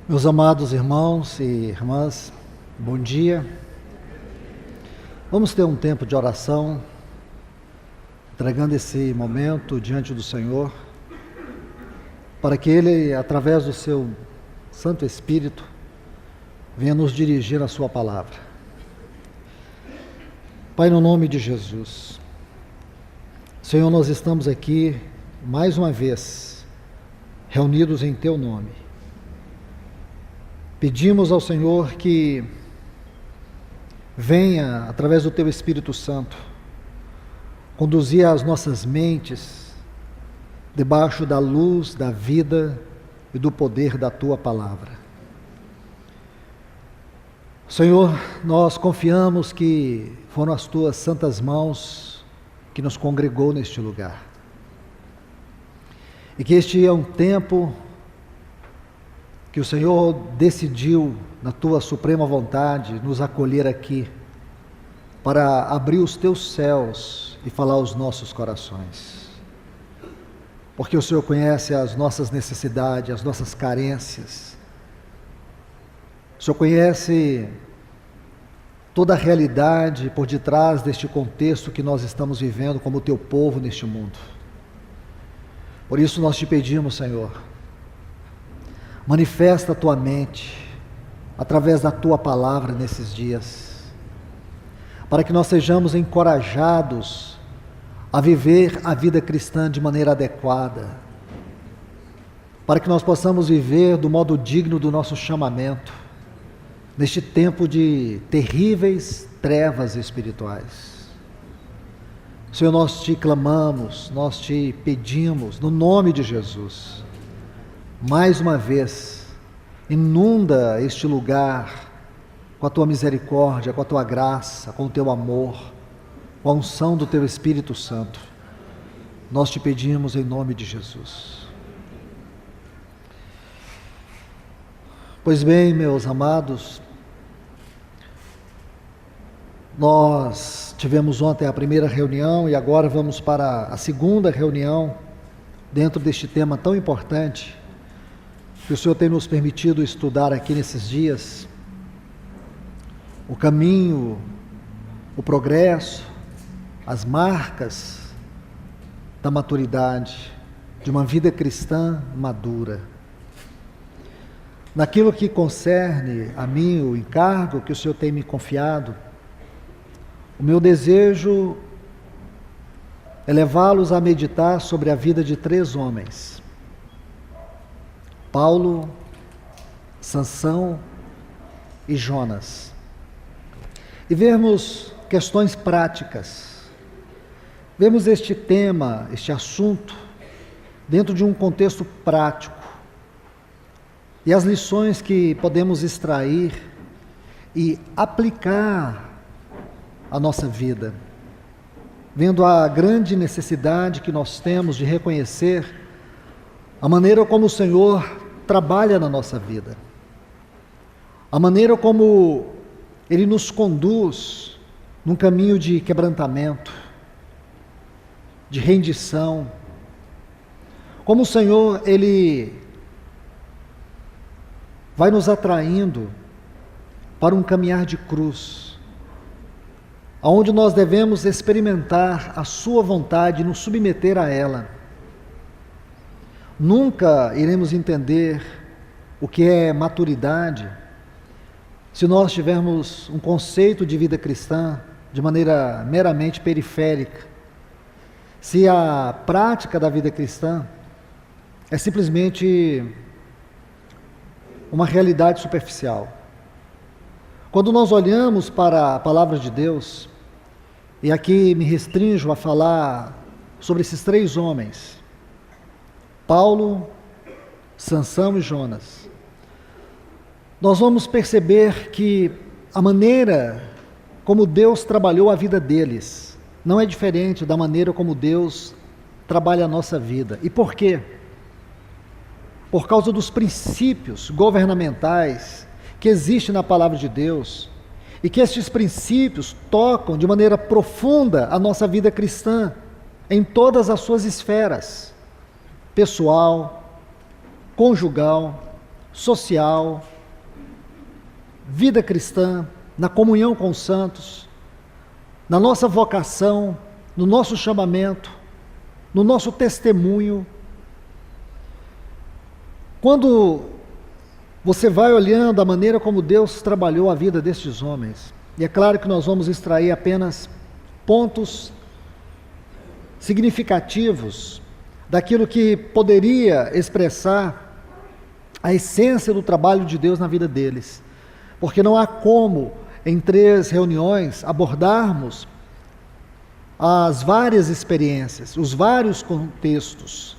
Meus amados irmãos e irmãs, bom dia. Vamos ter um tempo de oração, entregando esse momento diante do Senhor, para que Ele, através do seu Santo Espírito, venha nos dirigir a sua palavra. Pai, no nome de Jesus, Senhor, nós estamos aqui mais uma vez, reunidos em Teu nome. Pedimos ao Senhor que venha, através do Teu Espírito Santo, conduzir as nossas mentes debaixo da luz, da vida e do poder da Tua palavra. Senhor, nós confiamos que foram as Tuas santas mãos que nos congregou neste lugar. E que este é um tempo que o Senhor decidiu, na Tua suprema vontade, nos acolher aqui, para abrir os Teus céus e falar aos nossos corações. Porque o Senhor conhece as nossas necessidades, as nossas carências. O Senhor conhece toda a realidade por detrás deste contexto que nós estamos vivendo como Teu povo neste mundo. Por isso nós Te pedimos, Senhor, manifesta a Tua mente, através da Tua palavra nesses dias, para que nós sejamos encorajados a viver a vida cristã de maneira adequada, para que nós possamos viver do modo digno do nosso chamamento, neste tempo de terríveis trevas espirituais. Senhor, nós Te clamamos, nós Te pedimos, no nome de Jesus, mais uma vez, inunda este lugar com a Tua misericórdia, com a Tua graça, com o Teu amor, com a unção do Teu Espírito Santo. Nós Te pedimos em nome de Jesus. Pois bem, meus amados, nós tivemos ontem a primeira reunião e agora vamos para a segunda reunião dentro deste tema tão importante que o Senhor tem nos permitido estudar aqui nesses dias. O caminho, o progresso, as marcas da maturidade, de uma vida cristã madura. Naquilo que concerne a mim, o encargo que o Senhor tem me confiado, o meu desejo é levá-los a meditar sobre a vida de 3 homens: Paulo, Sansão e Jonas, e vermos questões práticas. Vemos este tema, este assunto, dentro de um contexto prático, e as lições que podemos extrair e aplicar à nossa vida, vendo a grande necessidade que nós temos de reconhecer a maneira como o Senhor trabalha na nossa vida, a maneira como Ele nos conduz num caminho de quebrantamento, de rendição, como o Senhor, Ele vai nos atraindo para um caminhar de cruz, onde nós devemos experimentar a Sua vontade e nos submeter a ela. Nunca iremos entender o que é maturidade se nós tivermos um conceito de vida cristã de maneira meramente periférica, se a prática da vida cristã é simplesmente uma realidade superficial. Quando nós olhamos para a palavra de Deus, e aqui me restringo a falar sobre esses 3 homens, Paulo, Sansão e Jonas, nós vamos perceber que a maneira como Deus trabalhou a vida deles não é diferente da maneira como Deus trabalha a nossa vida. E por quê? Por causa dos princípios governamentais que existem na palavra de Deus, e que estes princípios tocam de maneira profunda a nossa vida cristã, em todas as suas esferas: pessoal, conjugal, social, vida cristã, na comunhão com os santos, na nossa vocação, no nosso chamamento, no nosso testemunho. Quando você vai olhando a maneira como Deus trabalhou a vida destes homens, e é claro que nós vamos extrair apenas pontos significativos daquilo que poderia expressar a essência do trabalho de Deus na vida deles, porque não há como, em 3 reuniões, abordarmos as várias experiências, os vários contextos,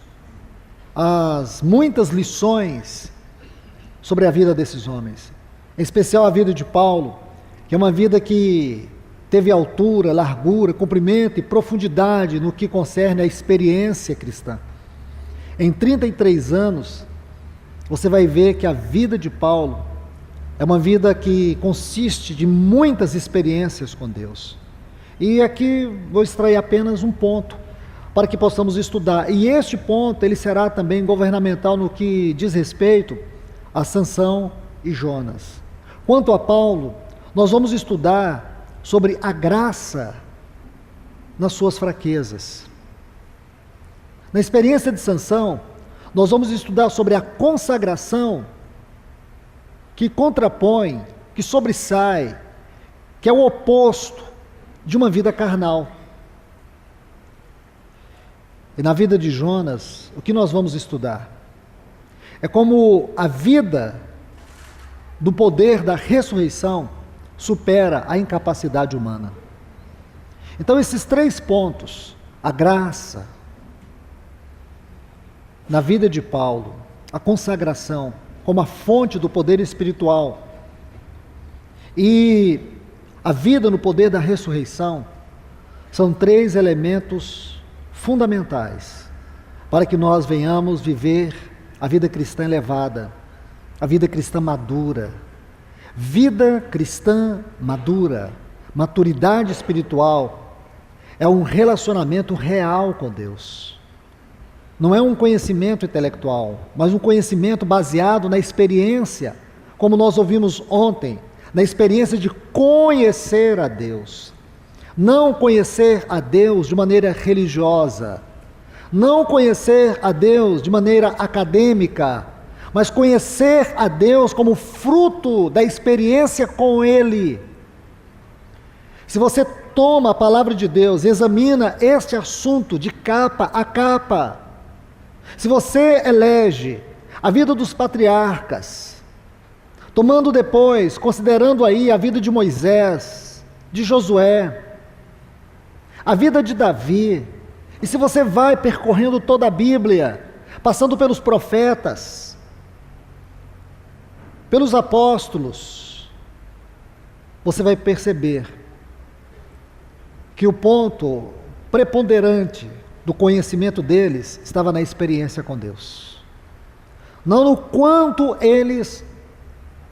as muitas lições sobre a vida desses homens, em especial a vida de Paulo, que é uma vida que teve altura, largura, comprimento e profundidade no que concerne a experiência cristã. Em 33 anos, você vai ver que a vida de Paulo é uma vida que consiste de muitas experiências com Deus. E aqui vou extrair apenas um ponto para que possamos estudar. E este ponto, ele será também governamental no que diz respeito a Sansão e Jonas. Quanto a Paulo, nós vamos estudar sobre a graça nas suas fraquezas. Na experiência de Sansão, nós vamos estudar sobre a consagração que contrapõe, que sobressai, que é o oposto de uma vida carnal. E na vida de Jonas, o que nós vamos estudar? É como a vida do poder da ressurreição supera a incapacidade humana. Então esses 3 pontos, a graça na vida de Paulo, a consagração como a fonte do poder espiritual e a vida no poder da ressurreição, são 3 elementos fundamentais para que nós venhamos viver a vida cristã elevada, a vida cristã madura. Vida cristã madura, maturidade espiritual, é um relacionamento real com Deus. Não é um conhecimento intelectual, mas um conhecimento baseado na experiência, como nós ouvimos ontem, na experiência de conhecer a Deus. Não conhecer a Deus de maneira religiosa, não conhecer a Deus de maneira acadêmica, mas conhecer a Deus como fruto da experiência com Ele. Se você toma a palavra de Deus, examina este assunto de capa a capa, se você elege a vida dos patriarcas, tomando depois, considerando aí a vida de Moisés, de Josué, a vida de Davi, e se você vai percorrendo toda a Bíblia, passando pelos profetas, pelos apóstolos, você vai perceber que o ponto preponderante do conhecimento deles estava na experiência com Deus. Não no quanto eles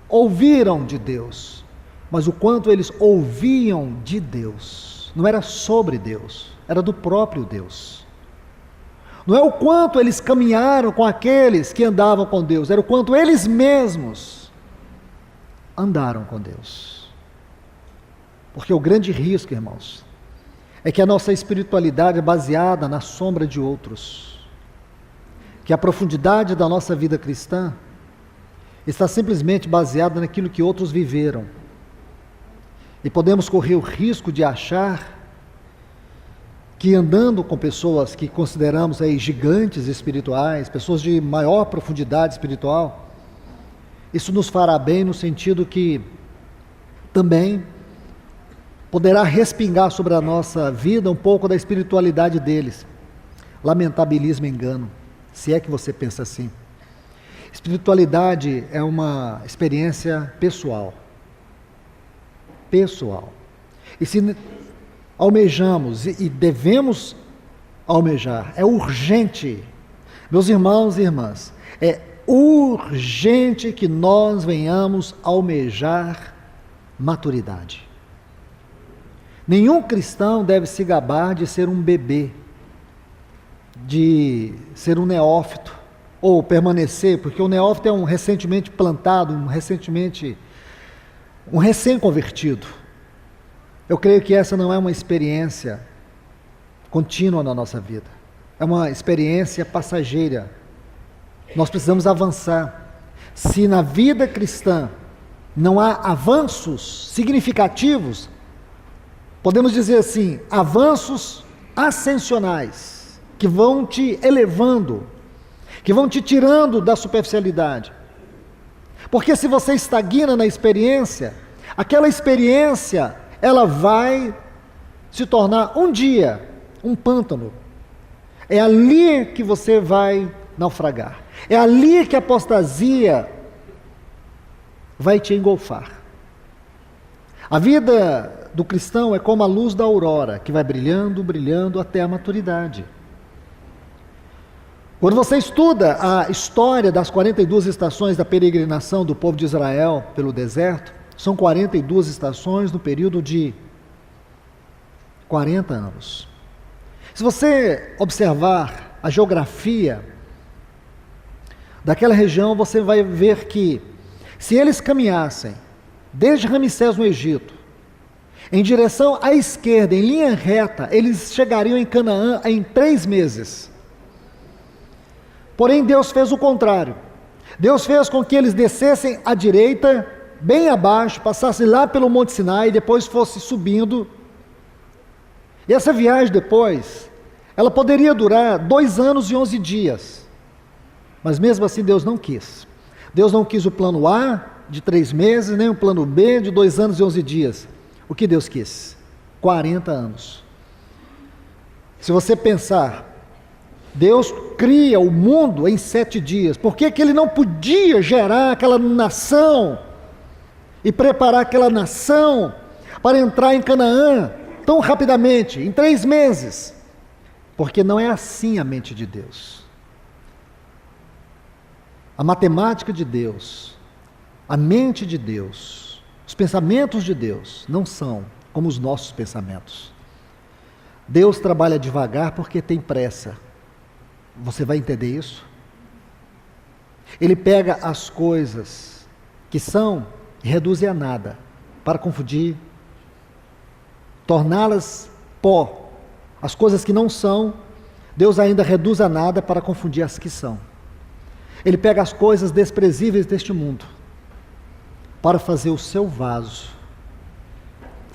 ouviram de Deus, mas o quanto eles ouviam de Deus. Não era sobre Deus, era do próprio Deus. Não é o quanto eles caminharam com aqueles que andavam com Deus, era o quanto eles mesmos andaram com Deus. Porque o grande risco, irmãos, é que a nossa espiritualidade é baseada na sombra de outros, que a profundidade da nossa vida cristã está simplesmente baseada naquilo que outros viveram, e podemos correr o risco de achar que andando com pessoas que consideramos aí gigantes espirituais, pessoas de maior profundidade espiritual, isso nos fará bem no sentido que também poderá respingar sobre a nossa vida um pouco da espiritualidade deles. Lamentabilíssimo engano, se é que você pensa assim. Espiritualidade é uma experiência pessoal. Pessoal. E se almejamos e devemos almejar, é urgente, meus irmãos e irmãs, é urgente que nós venhamos almejar maturidade. Nenhum cristão deve se gabar de ser um bebê, de ser um neófito, ou permanecer, porque o neófito é um recentemente plantado, um recém-convertido. Eu creio que essa não é uma experiência contínua na nossa vida. É uma experiência passageira. Nós precisamos avançar. Se na vida cristã não há avanços significativos, podemos dizer assim, avanços ascensionais, que vão te elevando, que vão te tirando da superficialidade. Porque se você estagna na experiência, aquela experiência, ela vai se tornar um dia um pântano. É ali que você vai naufragar. É ali que a apostasia vai te engolfar. A vida do cristão é como a luz da aurora, que vai brilhando, brilhando até a maturidade. Quando você estuda a história das 42 estações da peregrinação do povo de Israel pelo deserto, são 42 estações no período de 40 anos. Se você observar a geografia daquela região, você vai ver que, se eles caminhassem desde Ramsés no Egito, em direção à esquerda, em linha reta, eles chegariam em Canaã em 3 meses. Porém, Deus fez o contrário. Deus fez com que eles descessem à direita, bem abaixo, passassem lá pelo Monte Sinai e depois fossem subindo. E essa viagem depois, ela poderia durar 2 anos e 11 dias. Mas mesmo assim Deus não quis. Deus não quis o plano A de 3 meses, nem o plano B de 2 anos e 11 dias. O que Deus quis? 40 anos. Se você pensar, Deus cria o mundo em 7 dias. Por que Ele não podia gerar aquela nação e preparar aquela nação para entrar em Canaã tão rapidamente, em 3 meses? Porque não é assim a mente de Deus. A matemática de Deus, a mente de Deus, os pensamentos de Deus não são como os nossos pensamentos. Deus trabalha devagar porque tem pressa. Você vai entender isso? Ele pega as coisas que são e reduz a nada para confundir, torná-las pó. As coisas que não são, Deus ainda reduz a nada para confundir as que são. Ele pega as coisas desprezíveis deste mundo para fazer o seu vaso.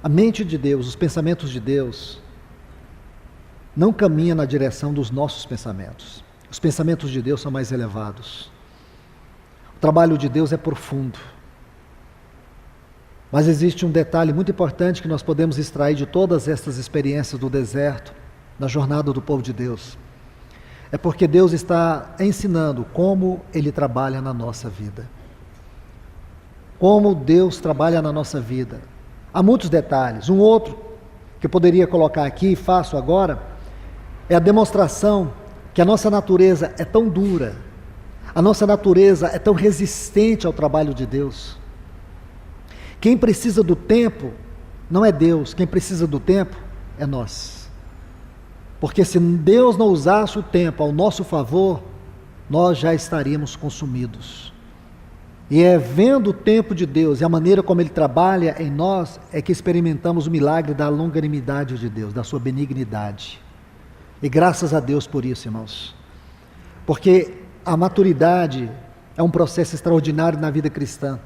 A mente de Deus, os pensamentos de Deus, não caminha na direção dos nossos pensamentos. Os pensamentos de Deus são mais elevados. O trabalho de Deus é profundo. Mas existe um detalhe muito importante que nós podemos extrair de todas estas experiências do deserto, na jornada do povo de Deus. É porque Deus está ensinando como Ele trabalha na nossa vida. Como Deus trabalha na nossa vida. Há muitos detalhes. Um outro que eu poderia colocar aqui e faço agora é a demonstração que a nossa natureza é tão dura, a nossa natureza é tão resistente ao trabalho de Deus. Quem precisa do tempo não é Deus, quem precisa do tempo é nós. Porque se Deus não usasse o tempo ao nosso favor, nós já estaríamos consumidos. E é vendo o tempo de Deus e a maneira como Ele trabalha em nós, é que experimentamos o milagre da longanimidade de Deus, da sua benignidade. E graças a Deus por isso, irmãos. Porque a maturidade é um processo extraordinário na vida cristã.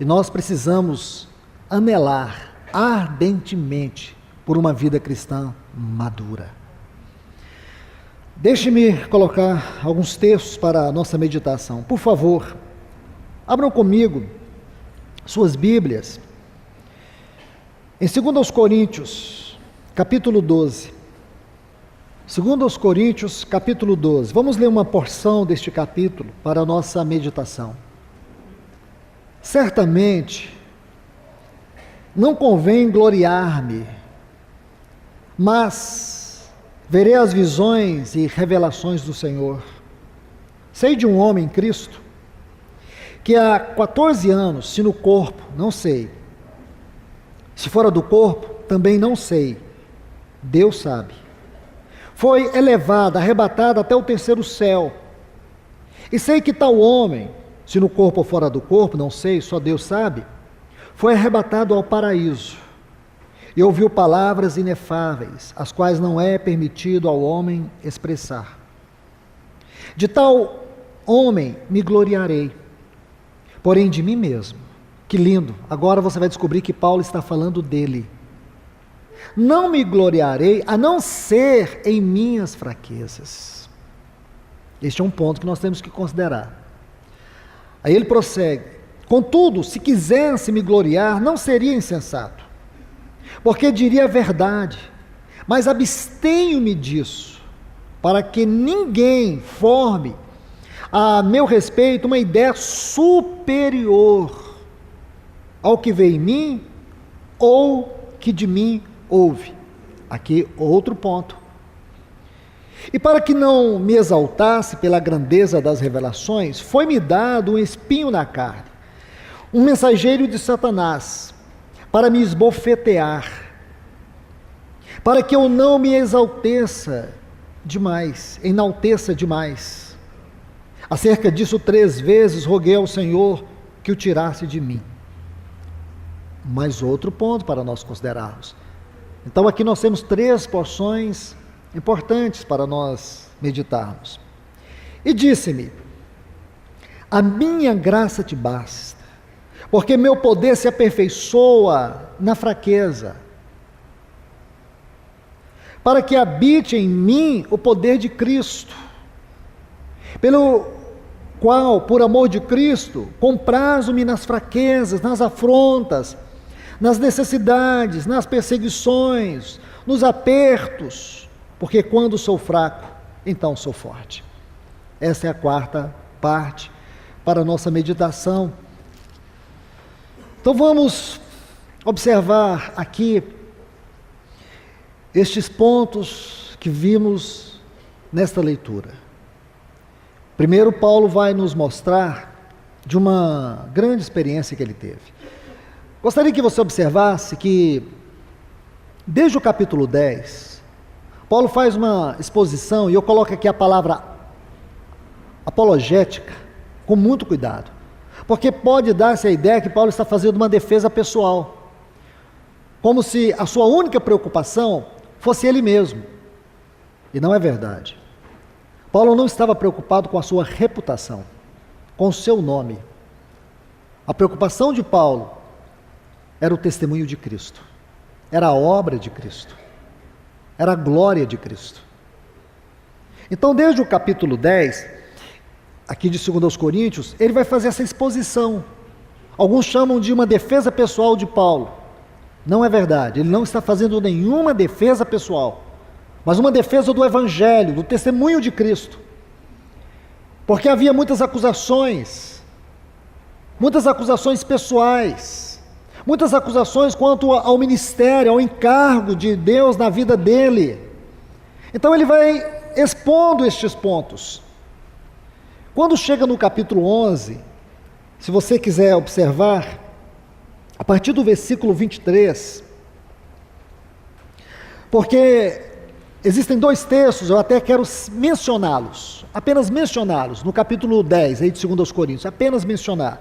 E nós precisamos anelar ardentemente por uma vida cristã madura. Deixe-me colocar alguns textos para a nossa meditação. Por favor, abram comigo suas Bíblias em 2 Coríntios, capítulo 12. 2 Coríntios, capítulo 12. Vamos ler uma porção deste capítulo para a nossa meditação. Certamente, não convém gloriar-me, mas verei as visões e revelações do Senhor. Sei de um homem, Cristo, que há 14 anos, se no corpo, não sei. Se fora do corpo, também não sei. Deus sabe. Foi elevado, arrebatado até o 3º céu. E sei que tal homem, se no corpo ou fora do corpo, não sei, só Deus sabe, foi arrebatado ao paraíso e ouviu palavras inefáveis, as quais não é permitido ao homem expressar. De tal homem me gloriarei, porém de mim mesmo. Que lindo! Agora você vai descobrir que Paulo está falando dele. Não me gloriarei a não ser em minhas fraquezas. Este é um ponto que nós temos que considerar. Aí ele prossegue: contudo, se quisesse me gloriar, não seria insensato, porque diria a verdade, mas abstenho-me disso, para que ninguém forme a meu respeito uma ideia superior ao que vê em mim ou que de mim ouve. Aqui outro ponto. E para que não me exaltasse pela grandeza das revelações, foi-me dado um espinho na carne, um mensageiro de Satanás, para me esbofetear, para que eu não me enalteça demais. Acerca disso 3 vezes roguei ao Senhor que o tirasse de mim. Mais outro ponto para nós considerarmos. Então aqui nós temos 3 porções importantes para nós meditarmos. E disse-me: a minha graça te basta, porque meu poder se aperfeiçoa na fraqueza. Para que habite em mim o poder de Cristo, pelo qual, por amor de Cristo, comprazo-me nas fraquezas, nas afrontas, nas necessidades, nas perseguições, nos apertos, porque quando sou fraco, então sou forte. Essa é a 4ª parte para a nossa meditação. Então vamos observar aqui estes pontos que vimos nesta leitura. Primeiro, Paulo vai nos mostrar de uma grande experiência que ele teve. Gostaria que você observasse que, desde o capítulo 10, Paulo faz uma exposição, e eu coloco aqui a palavra apologética, com muito cuidado, porque pode dar-se a ideia que Paulo está fazendo uma defesa pessoal, como se a sua única preocupação fosse ele mesmo, e não é verdade. Paulo não estava preocupado com a sua reputação, com o seu nome. A preocupação de Paulo era o testemunho de Cristo, era a obra de Cristo, era a glória de Cristo. Então, desde o capítulo 10, aqui de 2 Coríntios, ele vai fazer essa exposição. Alguns chamam de uma defesa pessoal de Paulo. Não é verdade, ele não está fazendo nenhuma defesa pessoal, mas uma defesa do Evangelho, do testemunho de Cristo. Porque havia muitas acusações pessoais, muitas acusações quanto ao ministério, ao encargo de Deus na vida dele. Então ele vai expondo estes pontos. Quando chega no capítulo 11, se você quiser observar, a partir do versículo 23, porque existem 2 textos, eu até quero mencioná-los, apenas mencioná-los, no capítulo 10, aí de 2 Coríntios, apenas mencionar.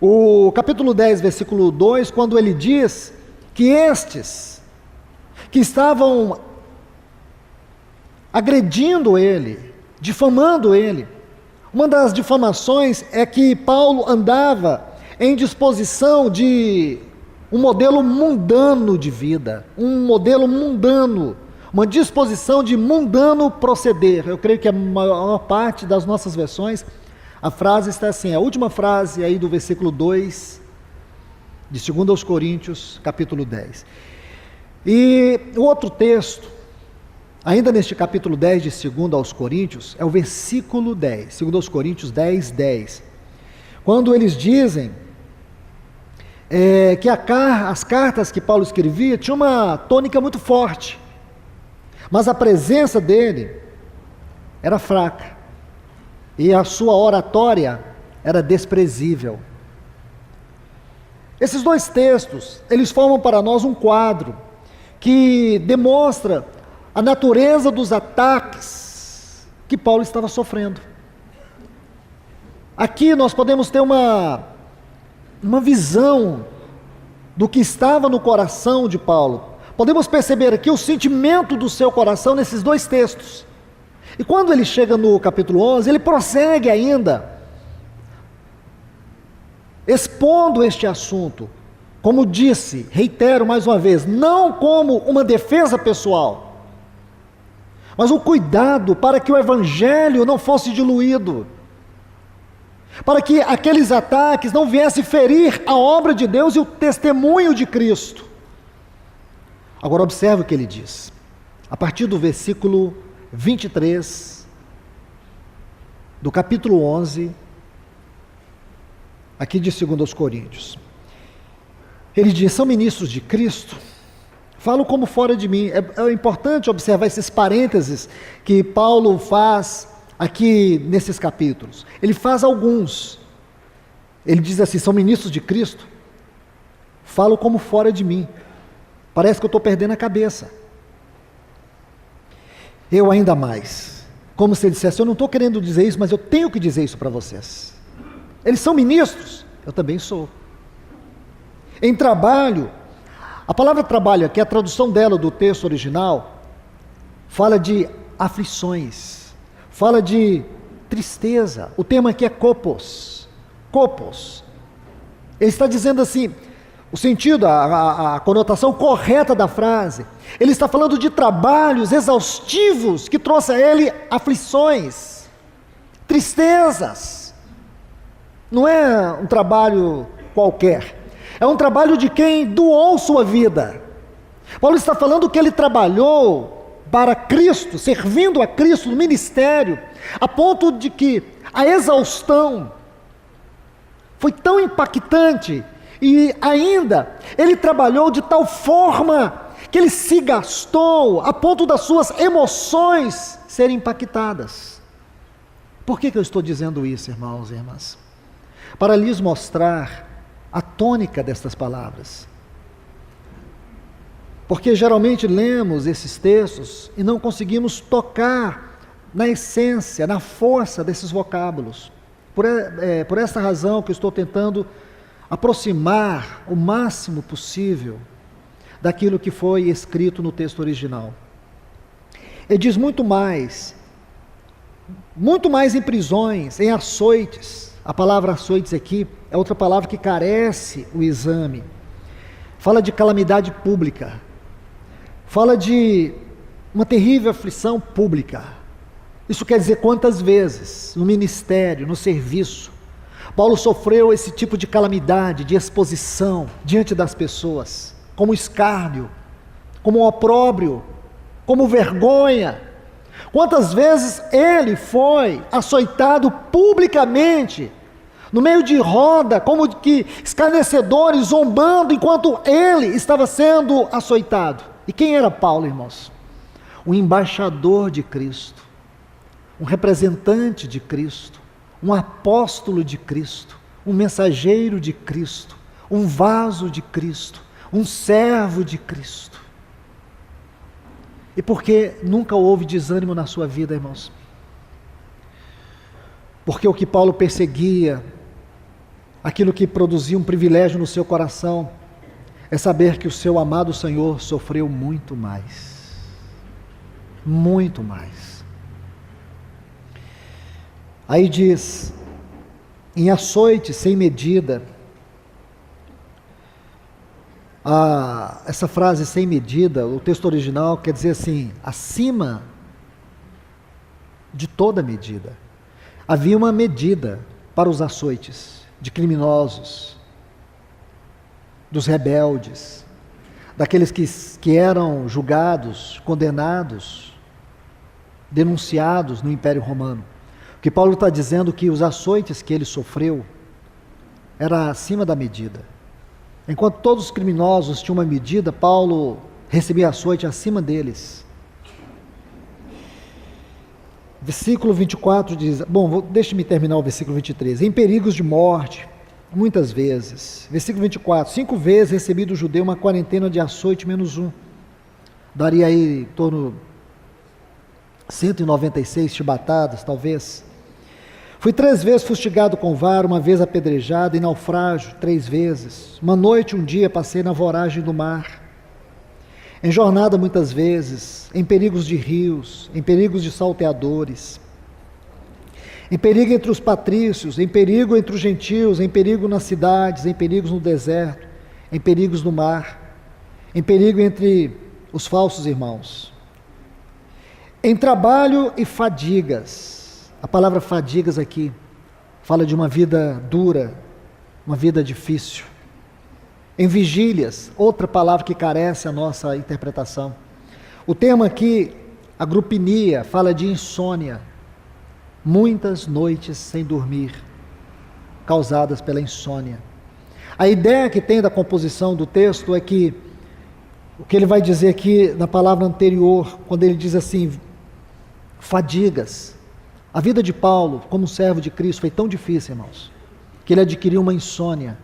O capítulo 10, versículo 2, quando ele diz que estes que estavam agredindo ele, difamando ele, uma das difamações é que Paulo andava em disposição de um modelo mundano de vida, um modelo mundano, uma disposição de mundano proceder. Eu creio que a maior parte das nossas versões, a frase está assim, a última frase aí do versículo 2, de 2 Coríntios, capítulo 10. E o outro texto, ainda neste capítulo 10 de 2 Coríntios, é o versículo 10, 2 Coríntios 10, 10. Quando eles dizem que as cartas que Paulo escrevia tinham uma tônica muito forte, mas a presença dele era fraca, e a sua oratória era desprezível. Esses 2 textos, eles formam para nós um quadro que demonstra a natureza dos ataques que Paulo estava sofrendo. Aqui nós podemos ter uma visão do que estava no coração de Paulo. Podemos perceber aqui o sentimento do seu coração nesses dois textos. E quando ele chega no capítulo 11, ele prossegue ainda, expondo este assunto, como disse, reitero mais uma vez, não como uma defesa pessoal, mas o cuidado para que o evangelho não fosse diluído, para que aqueles ataques não viessem ferir a obra de Deus e o testemunho de Cristo. Agora observe o que ele diz, a partir do versículo 23, do capítulo 11, aqui de 2 Coríntios. Ele diz, são ministros de Cristo, falo como fora de mim. É importante observar esses parênteses que Paulo faz aqui nesses capítulos. Ele faz alguns. Ele diz assim, são ministros de Cristo, falo como fora de mim. Parece que eu estou perdendo a cabeça. Eu ainda mais. Como se ele dissesse, eu não estou querendo dizer isso, mas eu tenho que dizer isso para vocês. Eles são ministros, eu também sou. Em trabalho, a palavra trabalho, que é a tradução dela do texto original, fala de aflições, fala de tristeza. O termo aqui é kopos. Kopos. Ele está dizendo assim, o sentido, a conotação correta da frase, ele está falando de trabalhos exaustivos que trouxe a ele aflições, tristezas. Não é um trabalho qualquer, é um trabalho de quem doou sua vida. Paulo está falando que ele trabalhou para Cristo, servindo a Cristo no ministério, a ponto de que a exaustão foi tão impactante, e ainda ele trabalhou de tal forma que ele se gastou a ponto das suas emoções serem impactadas. Por que eu estou dizendo isso, irmãos e irmãs? Para lhes mostrar a tônica destas palavras. Porque geralmente lemos esses textos e não conseguimos tocar na essência, na força desses vocábulos. Por essa razão que eu estou tentando aproximar o máximo possível daquilo que foi escrito no texto original. Ele diz muito mais em prisões, em açoites. A palavra açoites aqui é outra palavra que carece o exame. Fala de calamidade pública, fala de uma terrível aflição pública. Isso quer dizer quantas vezes no ministério, no serviço, Paulo sofreu esse tipo de calamidade, de exposição diante das pessoas, como escárnio, como opróbrio, como vergonha. Quantas vezes ele foi açoitado publicamente, no meio de roda, como que escarnecedores, zombando, enquanto ele estava sendo açoitado. E quem era Paulo, irmãos? Um embaixador de Cristo, um representante de Cristo, um apóstolo de Cristo, um mensageiro de Cristo, um vaso de Cristo, um servo de Cristo. E por que nunca houve desânimo na sua vida, irmãos? Porque o que Paulo perseguia, aquilo que produzia um privilégio no seu coração, é saber que o seu amado Senhor sofreu muito mais. Muito mais. Aí diz, em açoite sem medida. Essa frase sem medida, o texto original quer dizer assim, acima de toda medida. Havia uma medida para os açoites de criminosos, dos rebeldes, daqueles que eram julgados, condenados, denunciados no Império Romano. O que Paulo está dizendo que os açoites que ele sofreu era acima da medida. Enquanto todos os criminosos tinham uma medida, Paulo recebia açoite acima deles. Versículo 24 diz, deixe-me terminar o versículo 23. Em perigos de morte, muitas vezes. Versículo 24, 5 vezes recebi do judeu uma quarentena de açoite menos um. Daria aí em torno 196 chibatadas, talvez. Fui 3 vezes fustigado com vara, 1 vez apedrejado, em naufrágio 3 vezes. Uma noite, um dia, passei na voragem do mar. Em jornada muitas vezes, em perigos de rios, em perigos de salteadores, em perigo entre os patrícios, em perigo entre os gentios, em perigo nas cidades, em perigos no deserto, em perigos no mar, em perigo entre os falsos irmãos. Em trabalho e fadigas. A palavra fadigas aqui fala de uma vida dura, uma vida difícil. Em vigílias, outra palavra que carece a nossa interpretação. O termo aqui, agrupinia, fala de insônia. Muitas noites sem dormir, causadas pela insônia. A ideia que tem da composição do texto é que, o que ele vai dizer aqui na palavra anterior, quando ele diz assim, fadigas. A vida de Paulo, como servo de Cristo, foi tão difícil, irmãos, que ele adquiriu uma insônia,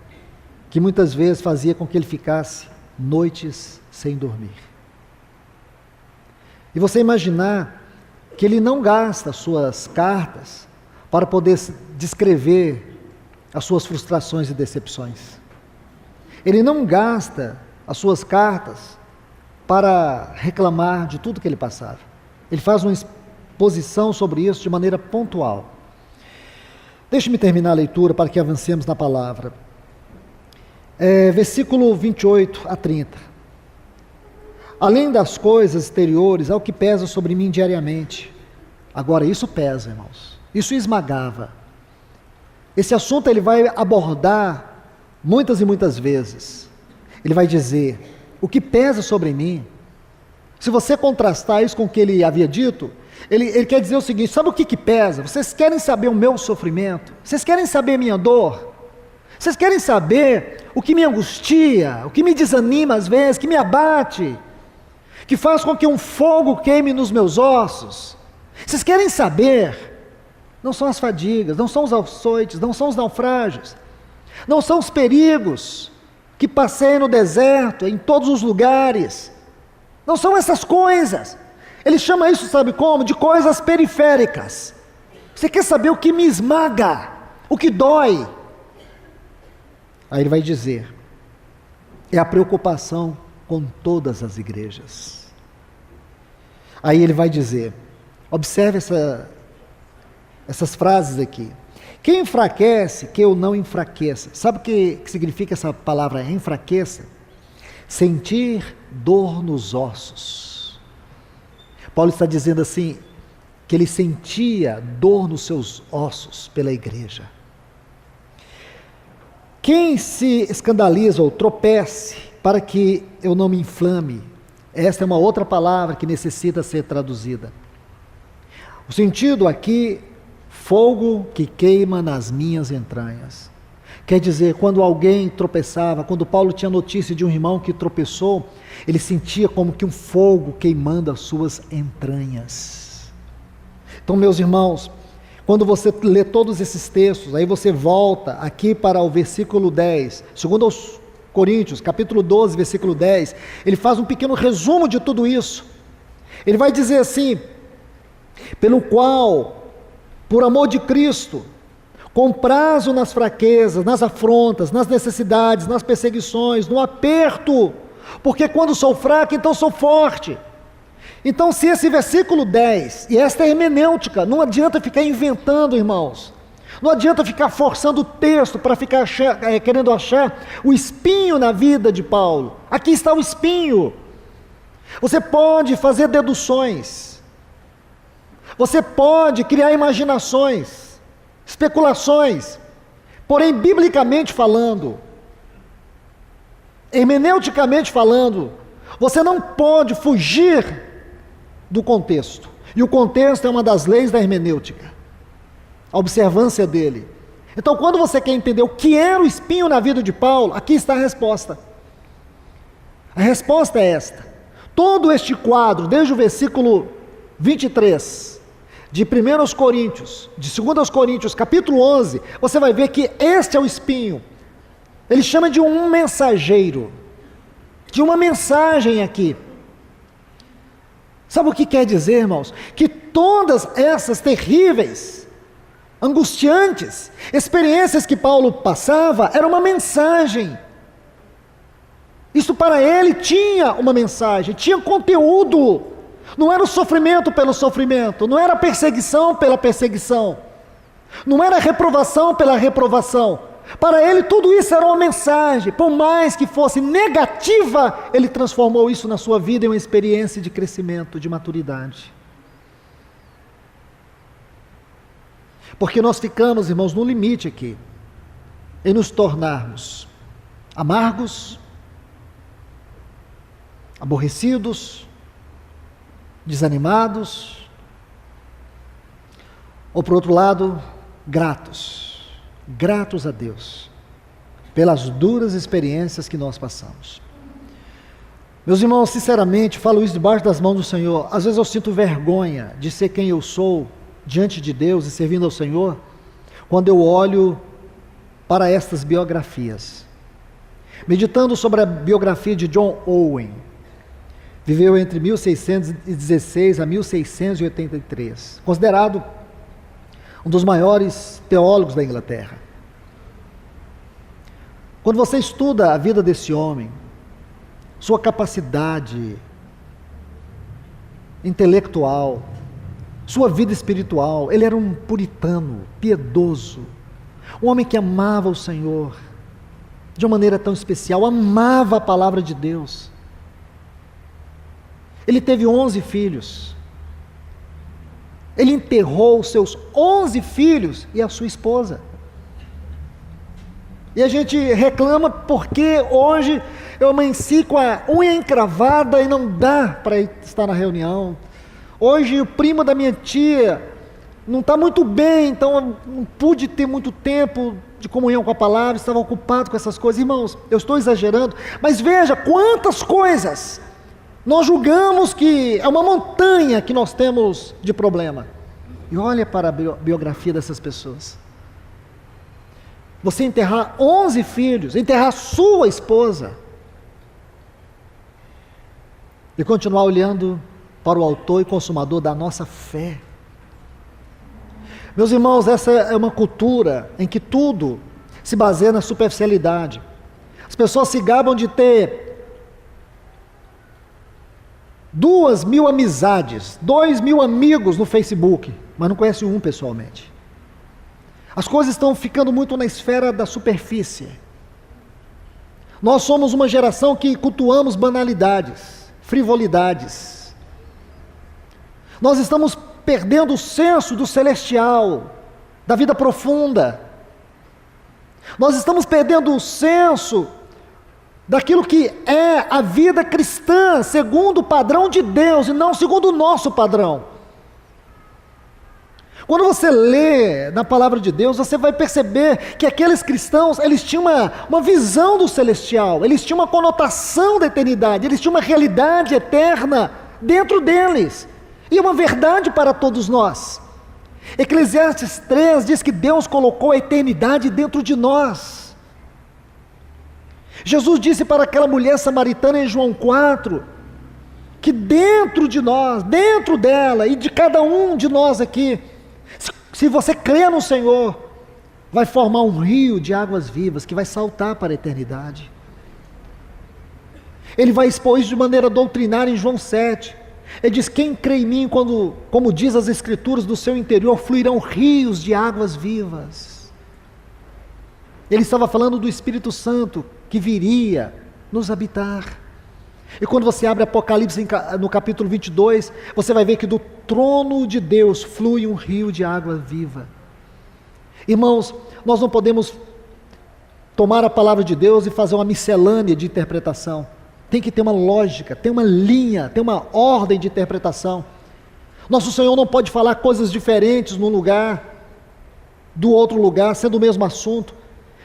que muitas vezes fazia com que ele ficasse noites sem dormir. E você imaginar que ele não gasta suas cartas para poder descrever as suas frustrações e decepções. Ele não gasta as suas cartas para reclamar de tudo que ele passava. Ele faz uma exposição sobre isso de maneira pontual. Deixe-me terminar a leitura para que avancemos na palavra. Versículo 28 a 30. Além das coisas exteriores, há o que pesa sobre mim diariamente. Agora, isso pesa, irmãos. Isso esmagava. Esse assunto ele vai abordar muitas e muitas vezes. Ele vai dizer, o que pesa sobre mim. Se você contrastar isso com o que ele havia dito, ele quer dizer o seguinte, sabe o que pesa? Vocês querem saber o meu sofrimento? Vocês querem saber a minha dor? Vocês querem saber o que me angustia, o que me desanima às vezes, que me abate, que faz com que um fogo queime nos meus ossos? Vocês querem saber? Não são as fadigas, não são os açoites, não são os naufrágios, não são os perigos que passei no deserto, em todos os lugares, não são essas coisas. Ele chama isso, sabe como? De coisas periféricas. Você quer saber o que me esmaga, o que dói? Aí ele vai dizer, é a preocupação com todas as igrejas. Aí ele vai dizer, observe essas frases aqui. Quem enfraquece, que eu não enfraqueça. Sabe o que significa essa palavra enfraqueça? Sentir dor nos ossos. Paulo está dizendo assim, que ele sentia dor nos seus ossos pela igreja. Quem se escandaliza ou tropece para que eu não me inflame. Esta é uma outra palavra que necessita ser traduzida. O sentido aqui, fogo que queima nas minhas entranhas. Quer dizer, quando alguém tropeçava, quando Paulo tinha notícia de um irmão que tropeçou, ele sentia como que um fogo queimando as suas entranhas. Então, meus irmãos, quando você lê todos esses textos, aí você volta aqui para o versículo 10, segundo aos Coríntios, capítulo 12, versículo 10, ele faz um pequeno resumo de tudo isso. Ele vai dizer assim, pelo qual, por amor de Cristo, com prazo nas fraquezas, nas afrontas, nas necessidades, nas perseguições, no aperto, porque quando sou fraco, então sou forte. Então, se esse versículo 10, e esta é hermenêutica, não adianta ficar inventando, irmãos, não adianta ficar forçando o texto para ficar querendo achar o espinho na vida de Paulo. Aqui está o espinho. Você pode fazer deduções, você pode criar imaginações, especulações, porém, biblicamente falando, hermeneuticamente falando, você não pode fugir do contexto, e o contexto é uma das leis da hermenêutica, a observância dele. Então, quando você quer entender o que era o espinho na vida de Paulo, aqui está a resposta. A resposta é esta. Todo este quadro, desde o versículo 23, de 1 Coríntios, de 2 Coríntios, capítulo 11, você vai ver que este é o espinho. Ele chama de um mensageiro, de uma mensagem aqui. Sabe o que quer dizer, irmãos? Que todas essas terríveis angustiantes, experiências que Paulo passava, era uma mensagem. Isso para ele tinha uma mensagem, tinha conteúdo. Não era o sofrimento pelo sofrimento, não era a perseguição pela perseguição, não era a reprovação pela reprovação. Para ele tudo isso era uma mensagem. Por mais que fosse negativa, ele transformou isso na sua vida em uma experiência de crescimento, de maturidade. Porque nós ficamos, irmãos, no limite aqui, em nos tornarmos amargos, aborrecidos, desanimados, ou por outro lado, gratos a Deus, pelas duras experiências que nós passamos. Meus irmãos, sinceramente, falo isso debaixo das mãos do Senhor. Às vezes eu sinto vergonha de ser quem eu sou, diante de Deus e servindo ao Senhor, quando eu olho para estas biografias. Meditando sobre a biografia de John Owen, viveu entre 1616 a 1683, considerado um dos maiores teólogos da Inglaterra. Quando você estuda a vida desse homem, sua capacidade intelectual, sua vida espiritual, ele era um puritano, piedoso, um homem que amava o Senhor de uma maneira tão especial, amava a palavra de Deus. Ele teve 11 filhos. Ele enterrou os seus 11 filhos e a sua esposa. E a gente reclama porque hoje eu amanheci com a unha encravada e não dá para estar na reunião. Hoje o primo da minha tia não está muito bem, então eu não pude ter muito tempo de comunhão com a palavra, estava ocupado com essas coisas. Irmãos, eu estou exagerando, mas veja quantas coisas nós julgamos que é uma montanha que nós temos de problema. E olha para a biografia dessas pessoas. Você enterrar 11 filhos, enterrar sua esposa, e continuar olhando para o autor e consumador da nossa fé. Meus irmãos, essa é uma cultura em que tudo se baseia na superficialidade. As pessoas se gabam de ter 2.000 amizades, 2.000 amigos no Facebook, mas não conhece um pessoalmente. As coisas estão ficando muito na esfera da superfície. Nós somos uma geração que cultuamos banalidades, frivolidades. Nós estamos perdendo o senso do celestial, da vida profunda. Nós estamos perdendo o senso daquilo que é a vida cristã, segundo o padrão de Deus e não segundo o nosso padrão. Quando você lê na palavra de Deus, você vai perceber que aqueles cristãos, eles tinham uma visão do celestial, eles tinham uma conotação da eternidade, eles tinham uma realidade eterna dentro deles, e é uma verdade para todos nós. Eclesiastes 3 diz que Deus colocou a eternidade dentro de nós. Jesus disse para aquela mulher samaritana em João 4, que dentro de nós, dentro dela e de cada um de nós aqui, se você crê no Senhor, vai formar um rio de águas vivas que vai saltar para a eternidade. Ele vai expor isso de maneira doutrinária em João 7. Ele diz: quem crê em mim, como diz as Escrituras, do seu interior fluirão rios de águas vivas. Ele estava falando do Espírito Santo que viria nos habitar. E quando você abre Apocalipse no capítulo 22, você vai ver que do trono de Deus flui um rio de água viva. Irmãos, nós não podemos tomar a palavra de Deus e fazer uma miscelânea de interpretação. Tem que ter uma lógica, tem uma linha, tem uma ordem de interpretação. Nosso Senhor não pode falar coisas diferentes num lugar, do outro lugar, sendo o mesmo assunto.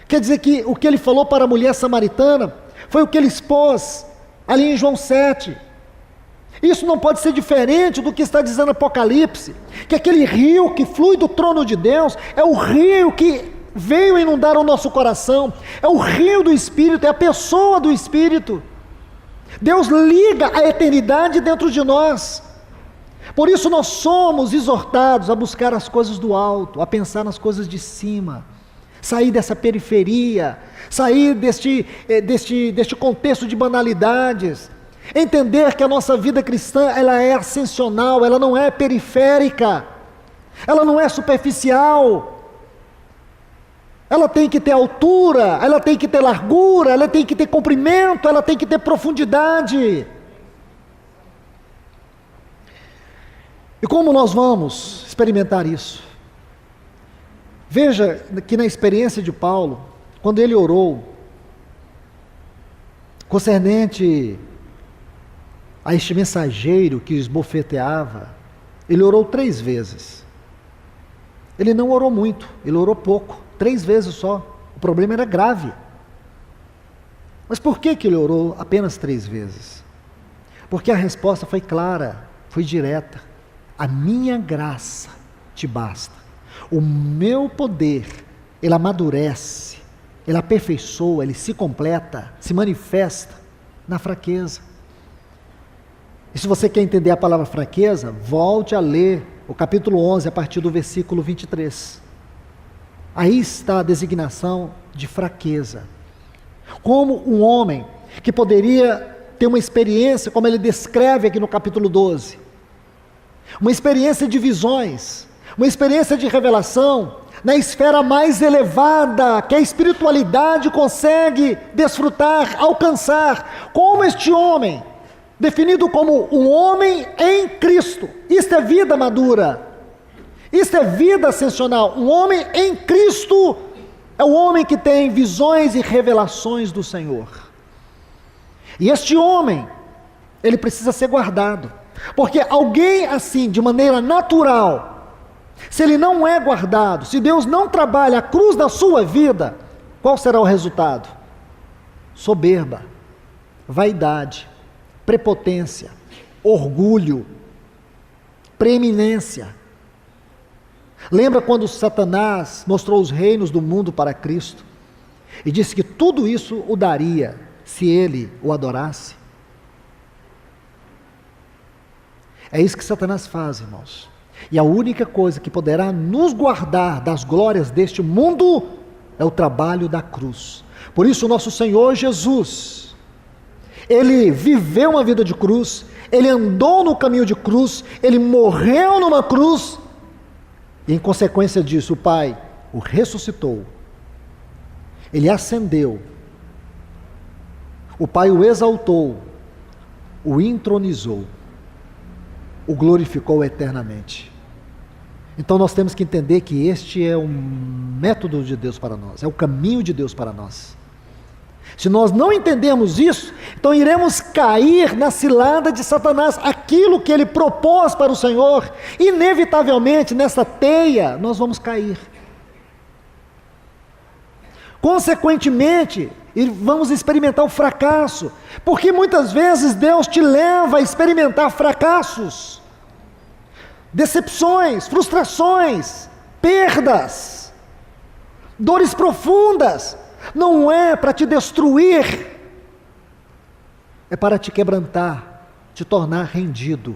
Quer dizer que o que Ele falou para a mulher samaritana foi o que Ele expôs ali em João 7. Isso não pode ser diferente do que está dizendo Apocalipse, que aquele rio que flui do trono de Deus é o rio que veio inundar o nosso coração, é o rio do Espírito, é a pessoa do Espírito. Deus liga a eternidade dentro de nós. Por isso nós somos exortados a buscar as coisas do alto, a pensar nas coisas de cima, sair dessa periferia, sair deste contexto de banalidades, entender que a nossa vida cristã, ela é ascensional, ela não é periférica, ela não é superficial, ela tem que ter altura, ela tem que ter largura, ela tem que ter comprimento, ela tem que ter profundidade. E como nós vamos experimentar isso? Veja que na experiência de Paulo, quando ele orou, concernente a este mensageiro que o esbofeteava, ele orou 3 vezes. Ele não orou muito, ele orou pouco, 3 vezes só. O problema era grave. Mas por que ele orou apenas 3 vezes? Porque a resposta foi clara, foi direta. A minha graça te basta. O meu poder, ele amadurece, ele aperfeiçoa, ele se completa, se manifesta na fraqueza. E se você quer entender a palavra fraqueza, volte a ler o capítulo 11, a partir do versículo 23. Aí está a designação de fraqueza. Como um homem que poderia ter uma experiência, como ele descreve aqui no capítulo 12, uma experiência de visões, uma experiência de revelação, na esfera mais elevada que a espiritualidade consegue desfrutar, alcançar, como este homem, definido como um homem em Cristo. Isto é vida madura, isto é vida ascensional. Um homem em Cristo é o homem que tem visões e revelações do Senhor. E este homem, ele precisa ser guardado. Porque alguém assim, de maneira natural, se ele não é guardado, se Deus não trabalha a cruz da sua vida, qual será o resultado? Soberba, vaidade, prepotência, orgulho, preeminência. Lembra quando Satanás mostrou os reinos do mundo para Cristo e disse que tudo isso o daria se ele o adorasse? É isso que Satanás faz, irmãos. E a única coisa que poderá nos guardar das glórias deste mundo é o trabalho da cruz. Por isso o nosso Senhor Jesus, ele viveu uma vida de cruz, ele andou no caminho de cruz, ele morreu numa cruz, e em consequência disso o Pai o ressuscitou, ele ascendeu, o Pai o exaltou, o entronizou, o glorificou eternamente. Então nós temos que entender que este é um método de Deus para nós, é o caminho de Deus para nós. Se nós não entendermos isso, então iremos cair na cilada de Satanás. Aquilo que ele propôs para o Senhor, inevitavelmente nessa teia nós vamos cair. Consequentemente, vamos experimentar o fracasso, porque muitas vezes Deus te leva a experimentar fracassos, decepções, frustrações, perdas, dores profundas. Não é para te destruir, é para te quebrantar, te tornar rendido.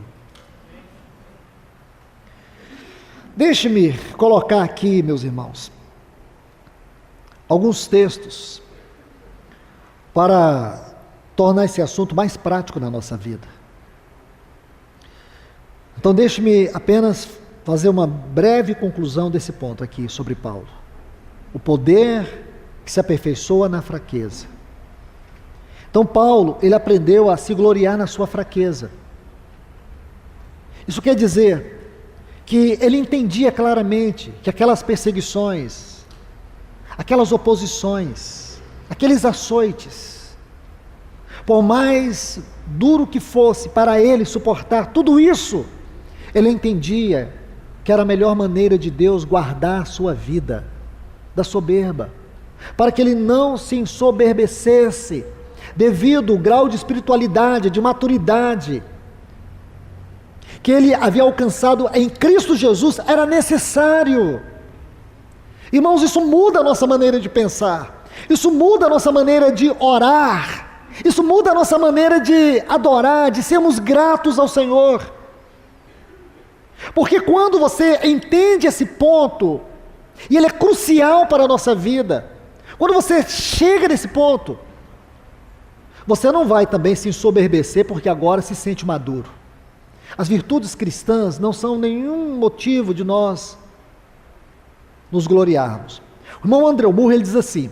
Deixe-me colocar aqui, meus irmãos, alguns textos para tornar esse assunto mais prático na nossa vida. Então deixe-me apenas fazer uma breve conclusão desse ponto aqui sobre Paulo. O poder que se aperfeiçoa na fraqueza. Então Paulo, ele aprendeu a se gloriar na sua fraqueza. Isso quer dizer que ele entendia claramente que aquelas perseguições, aquelas oposições, aqueles açoites, por mais duro que fosse para ele suportar tudo isso, ele entendia que era a melhor maneira de Deus guardar a sua vida da soberba, para que ele não se ensoberbecesse devido ao grau de espiritualidade, de maturidade que ele havia alcançado em Cristo Jesus. Era necessário. Irmãos, isso muda a nossa maneira de pensar, isso muda a nossa maneira de orar, isso muda a nossa maneira de adorar, de sermos gratos ao Senhor. Porque quando você entende esse ponto, e ele é crucial para a nossa vida, quando você chega nesse ponto, você não vai também se ensoberbecer porque agora se sente maduro. As virtudes cristãs não são nenhum motivo de nós nos gloriarmos. O irmão André Murro, ele diz assim: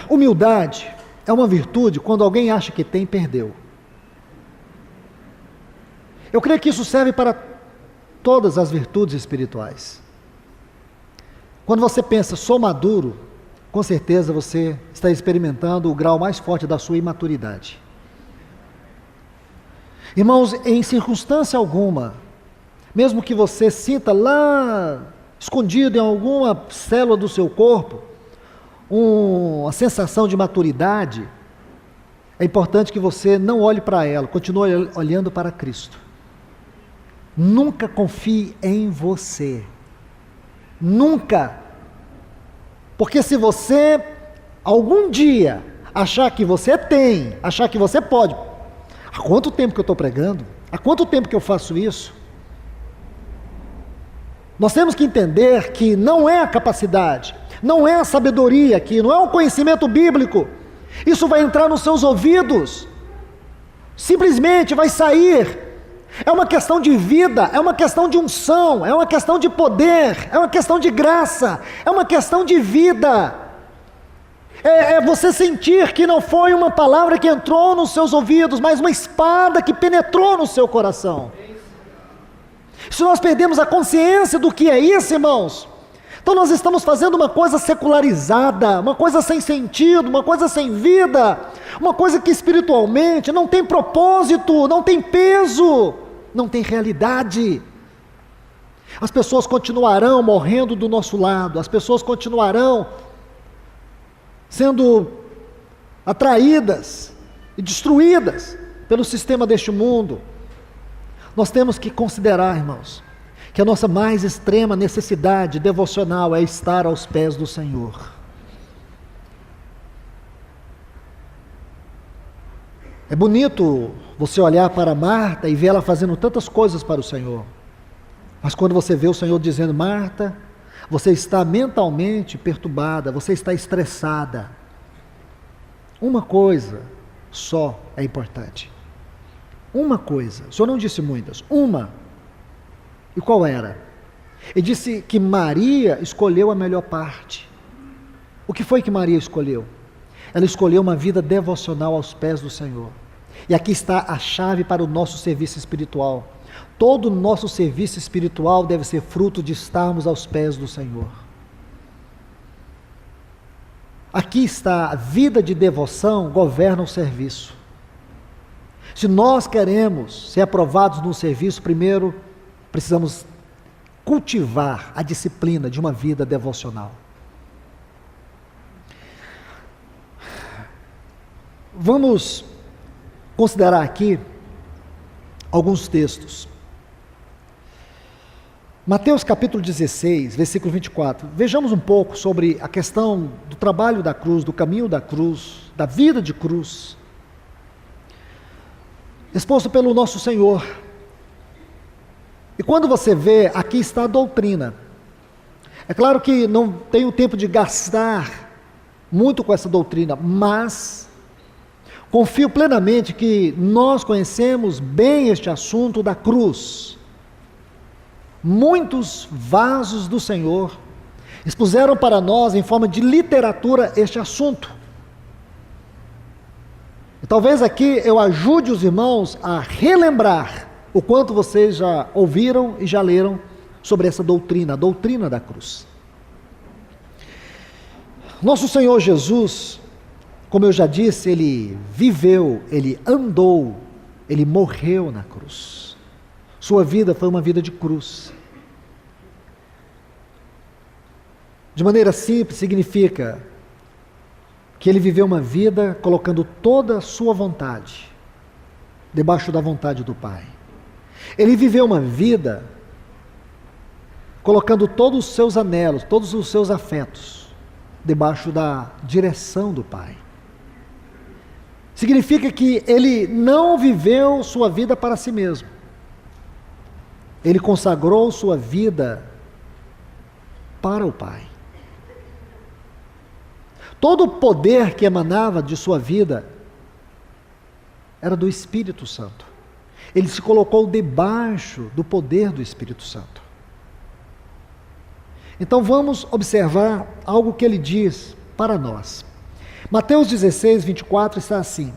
humildade é uma virtude quando alguém acha que tem, perdeu. Eu creio que isso serve para todas as virtudes espirituais. Quando você pensa, sou maduro, com certeza você está experimentando o grau mais forte da sua imaturidade. Irmãos, em circunstância alguma, mesmo que você sinta lá, escondido em alguma célula do seu corpo, uma sensação de maturidade, é importante que você não olhe para ela, continue olhando para Cristo. Nunca confie em você. Nunca. Porque se você algum dia achar que você tem, achar que você pode, há quanto tempo que eu estou pregando? Há quanto tempo que eu faço isso? Nós temos que entender que não é a capacidade, não é a sabedoria aqui, não é o conhecimento bíblico. Isso vai entrar nos seus ouvidos, simplesmente vai sair. É uma questão de vida, é uma questão de unção, é uma questão de poder, é uma questão de graça, é uma questão de vida. É você sentir que não foi uma palavra que entrou nos seus ouvidos, mas uma espada que penetrou no seu coração. Se nós perdemos a consciência do que é isso, irmãos, então nós estamos fazendo uma coisa secularizada, uma coisa sem sentido, uma coisa sem vida, uma coisa que espiritualmente não tem propósito, não tem peso, não tem realidade. As pessoas continuarão morrendo do nosso lado, as pessoas continuarão sendo atraídas e destruídas pelo sistema deste mundo. Nós temos que considerar, irmãos, que a nossa mais extrema necessidade devocional é estar aos pés do Senhor. É bonito você olhar para Marta e ver ela fazendo tantas coisas para o Senhor. Mas quando você vê o Senhor dizendo: Marta, você está mentalmente perturbada, você está estressada. Uma coisa só é importante. Uma coisa, o Senhor não disse muitas, uma. E qual era? Ele disse que Maria escolheu a melhor parte. O que foi que Maria escolheu? Ela escolheu uma vida devocional aos pés do Senhor. E aqui está a chave para o nosso serviço espiritual. Todo o nosso serviço espiritual deve ser fruto de estarmos aos pés do Senhor. Aqui está a vida de devoção, governa o serviço. Se nós queremos ser aprovados no serviço, primeiro precisamos cultivar a disciplina de uma vida devocional. Vamos considerar aqui alguns textos. Mateus capítulo 16, versículo 24. Vejamos um pouco sobre a questão do trabalho da cruz, do caminho da cruz, da vida de cruz, exposto pelo nosso Senhor. E quando você vê, aqui está a doutrina. É claro que não tenho tempo de gastar muito com essa doutrina, mas confio plenamente que nós conhecemos bem este assunto da cruz. Muitos vasos do Senhor expuseram para nós, em forma de literatura, este assunto. E talvez aqui eu ajude os irmãos a relembrar o quanto vocês já ouviram e já leram sobre essa doutrina, a doutrina da cruz. Nosso Senhor Jesus, como eu já disse, ele viveu, ele andou, ele morreu na cruz. Sua vida foi uma vida de cruz. De maneira simples, significa que ele viveu uma vida colocando toda a sua vontade debaixo da vontade do Pai. Ele viveu uma vida colocando todos os seus anelos, todos os seus afetos debaixo da direção do Pai. Significa que ele não viveu sua vida para si mesmo. Ele consagrou sua vida para o Pai. Todo o poder que emanava de sua vida era do Espírito Santo. Ele se colocou debaixo do poder do Espírito Santo. Então vamos observar algo que ele diz para nós. Mateus 16, 24 está assim: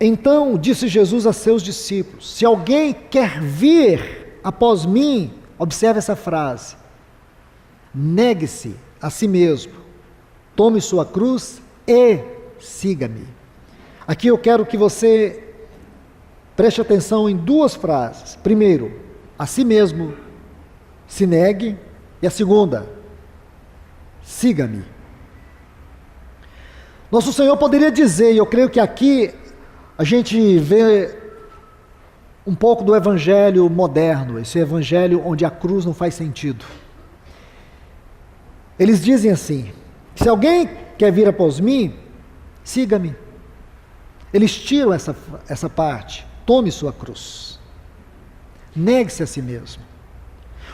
Então disse Jesus a seus discípulos: se alguém quer vir após mim, observe essa frase, negue-se a si mesmo, tome sua cruz e siga-me. Aqui eu quero que você preste atenção em duas frases. Primeiro, a si mesmo se negue, e a segunda, siga-me. Nosso Senhor poderia dizer, e eu creio que aqui a gente vê um pouco do evangelho moderno, esse evangelho onde a cruz não faz sentido. Eles dizem assim: se alguém quer vir após mim, siga-me. Eles tiram essa parte, tome sua cruz, negue-se a si mesmo.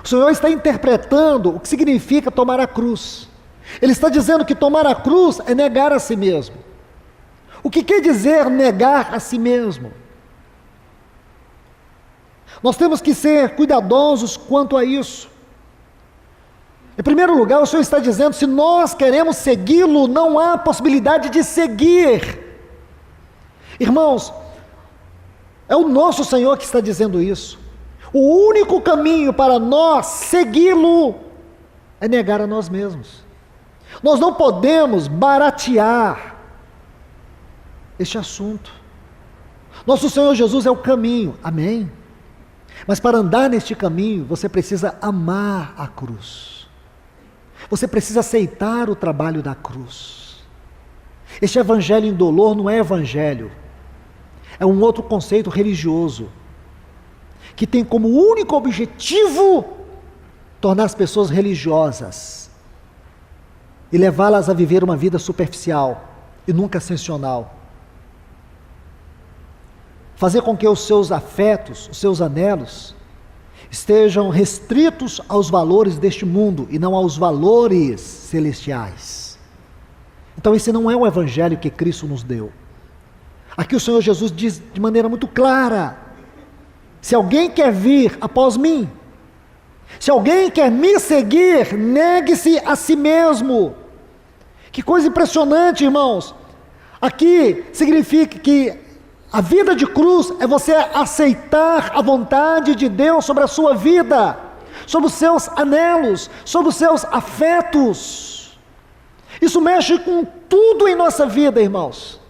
O Senhor está interpretando o que significa tomar a cruz. Ele está dizendo que tomar a cruz é negar a si mesmo. O que quer dizer negar a si mesmo? Nós temos que ser cuidadosos quanto a isso. Em primeiro lugar, o Senhor está dizendo, se nós queremos segui-lo, não há possibilidade de seguir. Irmãos, é o nosso Senhor que está dizendo isso. O único caminho para nós segui-lo é negar a nós mesmos. Nós não podemos baratear este assunto. Nosso Senhor Jesus é o caminho, amém? Mas para andar neste caminho, você precisa amar a cruz. Você precisa aceitar o trabalho da cruz. Este evangelho indolor não é evangelho. É um outro conceito religioso, que tem como único objetivo tornar as pessoas religiosas e levá-las a viver uma vida superficial e nunca ascensional. Fazer com que os seus afetos, os seus anelos, estejam restritos aos valores deste mundo e não aos valores celestiais. Então esse não é o evangelho que Cristo nos deu. Aqui o Senhor Jesus diz de maneira muito clara: se alguém quer vir após mim, se alguém quer me seguir, negue-se a si mesmo. Que coisa impressionante, irmãos. Aqui significa que a vida de cruz é você aceitar a vontade de Deus sobre a sua vida, sobre os seus anelos, sobre os seus afetos. Isso mexe com tudo em nossa vida, irmãos.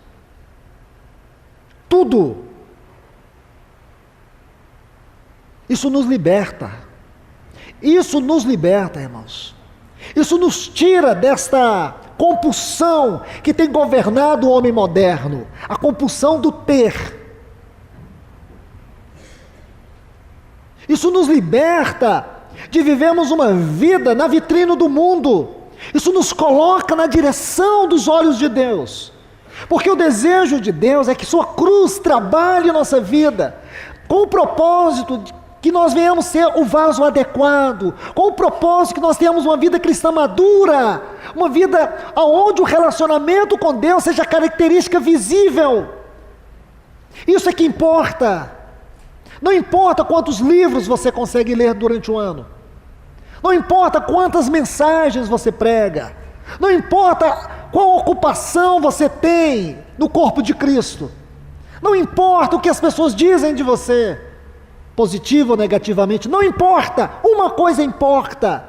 Tudo. Isso nos liberta. Isso nos liberta, irmãos. Isso nos tira desta compulsão que tem governado o homem moderno, a compulsão do ter. Isso nos liberta de vivermos uma vida na vitrine do mundo. Isso nos coloca na direção dos olhos de Deus. Porque o desejo de Deus é que sua cruz trabalhe em nossa vida, com o propósito de que nós venhamos ser o vaso adequado, com o propósito que nós tenhamos uma vida cristã madura, uma vida onde o relacionamento com Deus seja característica visível. Isso é que importa. Não importa quantos livros você consegue ler durante o ano, não importa quantas mensagens você prega, não importa qual ocupação você tem no corpo de Cristo, não importa o que as pessoas dizem de você, positivo ou negativamente, não importa, uma coisa importa,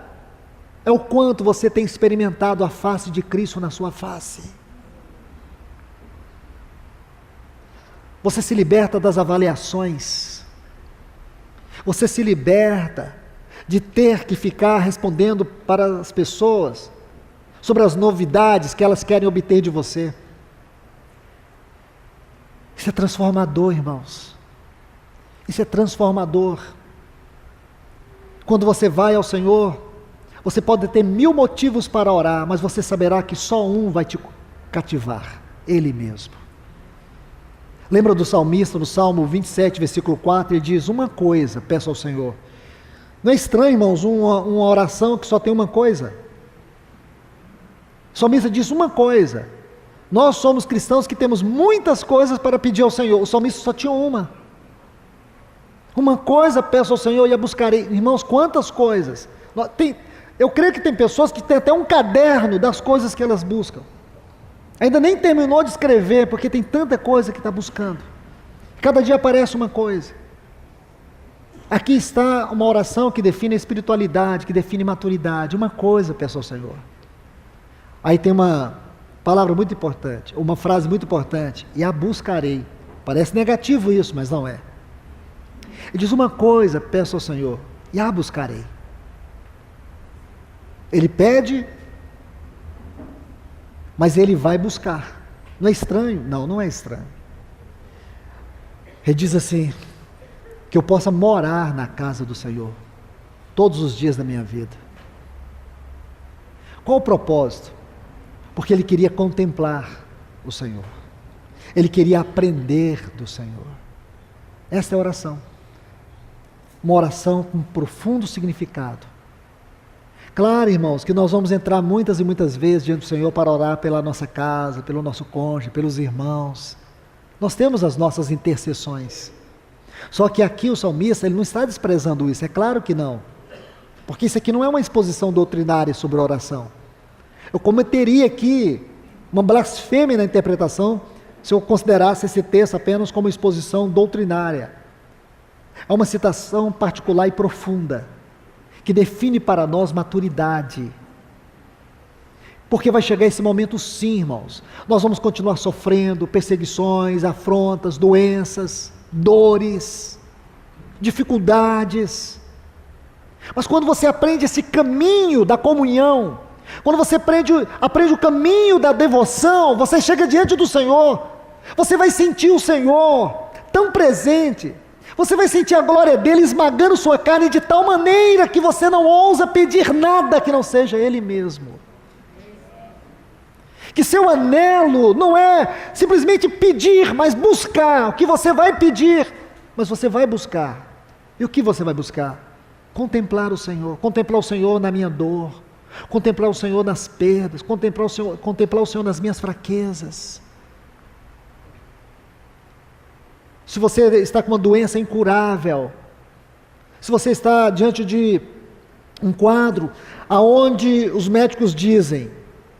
é o quanto você tem experimentado a face de Cristo na sua face. Você se liberta das avaliações, você se liberta de ter que ficar respondendo para as pessoas sobre as novidades que elas querem obter de você. Isso é transformador, irmãos. Isso é transformador. Quando você vai ao Senhor, você pode ter 1000 motivos para orar, mas você saberá que só um vai te cativar, Ele mesmo. Lembra do salmista, no Salmo 27, versículo 4, ele diz: uma coisa peço ao Senhor. Não é estranho, irmãos, uma oração que só tem uma coisa? O salmista diz uma coisa. Nós somos cristãos que temos muitas coisas para pedir ao Senhor. O salmista só tinha uma. Uma coisa peço ao Senhor e a buscarei. Irmãos, quantas coisas? Eu creio que tem pessoas que têm até um caderno das coisas que elas buscam. Ainda nem terminou de escrever, porque tem tanta coisa que está buscando. Cada dia aparece uma coisa. Aqui está uma oração que define a espiritualidade, que define maturidade. Uma coisa peço ao Senhor. Aí tem uma palavra muito importante, uma frase muito importante: e a buscarei. Parece negativo isso, mas não é. Ele diz: uma coisa peço ao Senhor, e a buscarei. Ele pede, mas ele vai buscar. Não é estranho? Não, não é estranho. Ele diz assim: que eu possa morar na casa do Senhor todos os dias da minha vida. Qual o propósito? Porque ele queria contemplar o Senhor. Ele queria aprender do Senhor. Esta é a oração. Uma oração com profundo significado. Claro, irmãos, que nós vamos entrar muitas e muitas vezes diante do Senhor para orar pela nossa casa, pelo nosso cônjuge, pelos irmãos. Nós temos as nossas intercessões. Só que aqui o salmista, ele não está desprezando isso, é claro que não. Porque isso aqui não é uma exposição doutrinária sobre a oração. Eu cometeria aqui uma blasfêmia na interpretação se eu considerasse esse texto apenas como exposição doutrinária. É uma citação particular e profunda, que define para nós maturidade. Porque vai chegar esse momento sim, irmãos. Nós vamos continuar sofrendo perseguições, afrontas, doenças, dores, dificuldades. Mas quando você aprende esse caminho da comunhão, quando você aprende o caminho da devoção, você chega diante do Senhor, você vai sentir o Senhor tão presente, você vai sentir a glória dele esmagando sua carne de tal maneira que você não ousa pedir nada que não seja ele mesmo. Que seu anelo não é simplesmente pedir, mas buscar. O que você vai pedir, mas você vai buscar. E o que você vai buscar? Contemplar o Senhor na minha dor, contemplar o Senhor nas perdas, contemplar o Senhor nas minhas fraquezas. Se você está com uma doença incurável, se você está diante de um quadro aonde os médicos dizem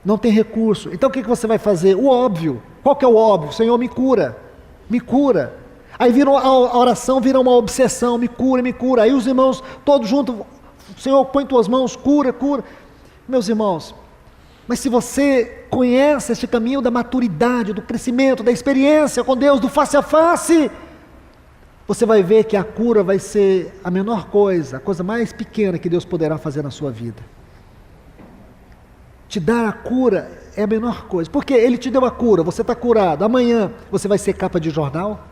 não tem recurso, então o que você vai fazer? O óbvio. Qual que é o óbvio? Senhor, me cura, me cura. Aí a oração vira uma obsessão: me cura, me cura. Aí os irmãos todos juntos: Senhor, põe tuas mãos, cura, cura. Meus irmãos, mas se você conhece este caminho da maturidade, do crescimento, da experiência com Deus, do face a face, você vai ver que a cura vai ser a menor coisa, a coisa mais pequena que Deus poderá fazer na sua vida. Te dar a cura é a menor coisa, porque Ele te deu a cura, você está curado. Amanhã você vai ser capa de jornal?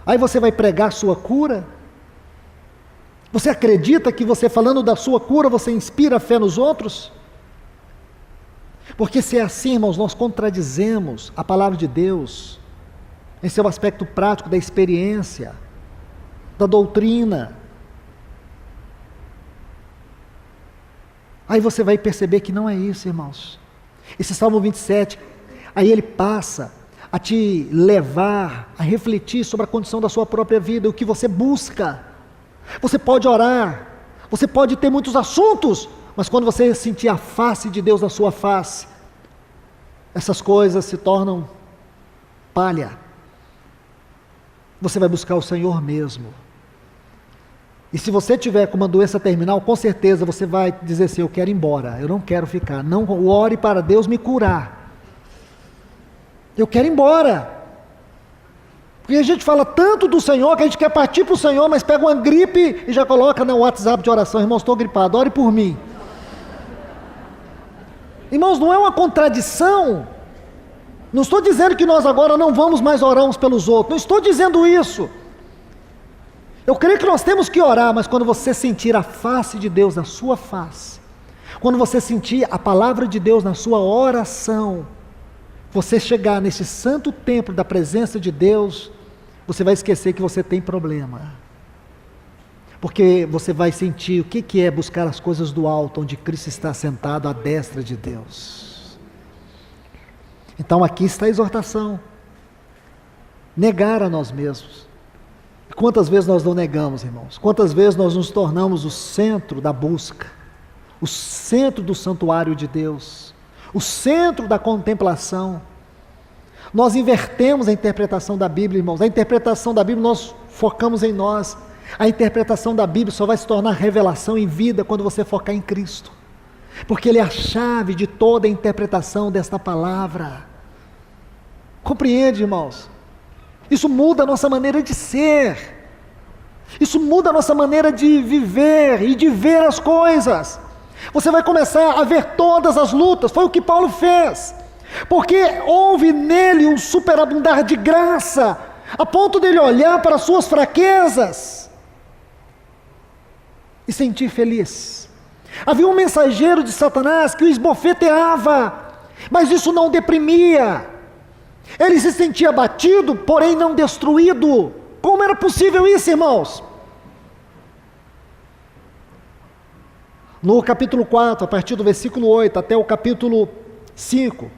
Aí você vai pregar a sua cura? Você acredita que você falando da sua cura, você inspira a fé nos outros? Porque se é assim, irmãos, nós contradizemos a palavra de Deus em seu aspecto prático da experiência, da doutrina. Aí você vai perceber que não é isso, irmãos. Esse Salmo 27, aí ele passa a te levar a refletir sobre a condição da sua própria vida, o que você busca. Você pode orar, você pode ter muitos assuntos, mas quando você sentir a face de Deus na sua face, essas coisas se tornam palha. Você vai buscar o Senhor mesmo. E se você tiver com uma doença terminal, com certeza você vai dizer assim: eu quero ir embora, eu não quero ficar. Não ore para Deus me curar. Eu quero ir embora. Porque a gente fala tanto do Senhor que a gente quer partir para o Senhor, mas pega uma gripe e já coloca no WhatsApp de oração: irmãos, estou gripado, ore por mim. Irmãos, não é uma contradição. Não estou dizendo que nós agora não vamos mais orar uns pelos outros, não estou dizendo isso. Eu creio que nós temos que orar, mas quando você sentir a face de Deus na sua face, quando você sentir a palavra de Deus na sua oração, você chegar nesse santo templo da presença de Deus, você vai esquecer que você tem problema. Porque você vai sentir o que é buscar as coisas do alto, onde Cristo está sentado à destra de Deus. Então aqui está a exortação. Negar a nós mesmos. Quantas vezes nós não negamos, irmãos? Quantas vezes nós nos tornamos o centro da busca, o centro do santuário de Deus, o centro da contemplação. Nós invertemos a interpretação da Bíblia, irmãos. A interpretação da Bíblia nós focamos em nós. A interpretação da Bíblia só vai se tornar revelação em vida quando você focar em Cristo. Porque Ele é a chave de toda a interpretação desta palavra. Compreende, irmãos? Isso muda a nossa maneira de ser. Isso muda a nossa maneira de viver e de ver as coisas. Você vai começar a ver todas as lutas. Foi o que Paulo fez. Porque houve nele um superabundar de graça, a ponto dele olhar para as suas fraquezas e sentir feliz. Havia um mensageiro de Satanás que o esbofeteava, mas isso não o deprimia. Ele se sentia abatido, porém não destruído. Como era possível isso, irmãos? No capítulo 4, a partir do versículo 8 até o capítulo 5,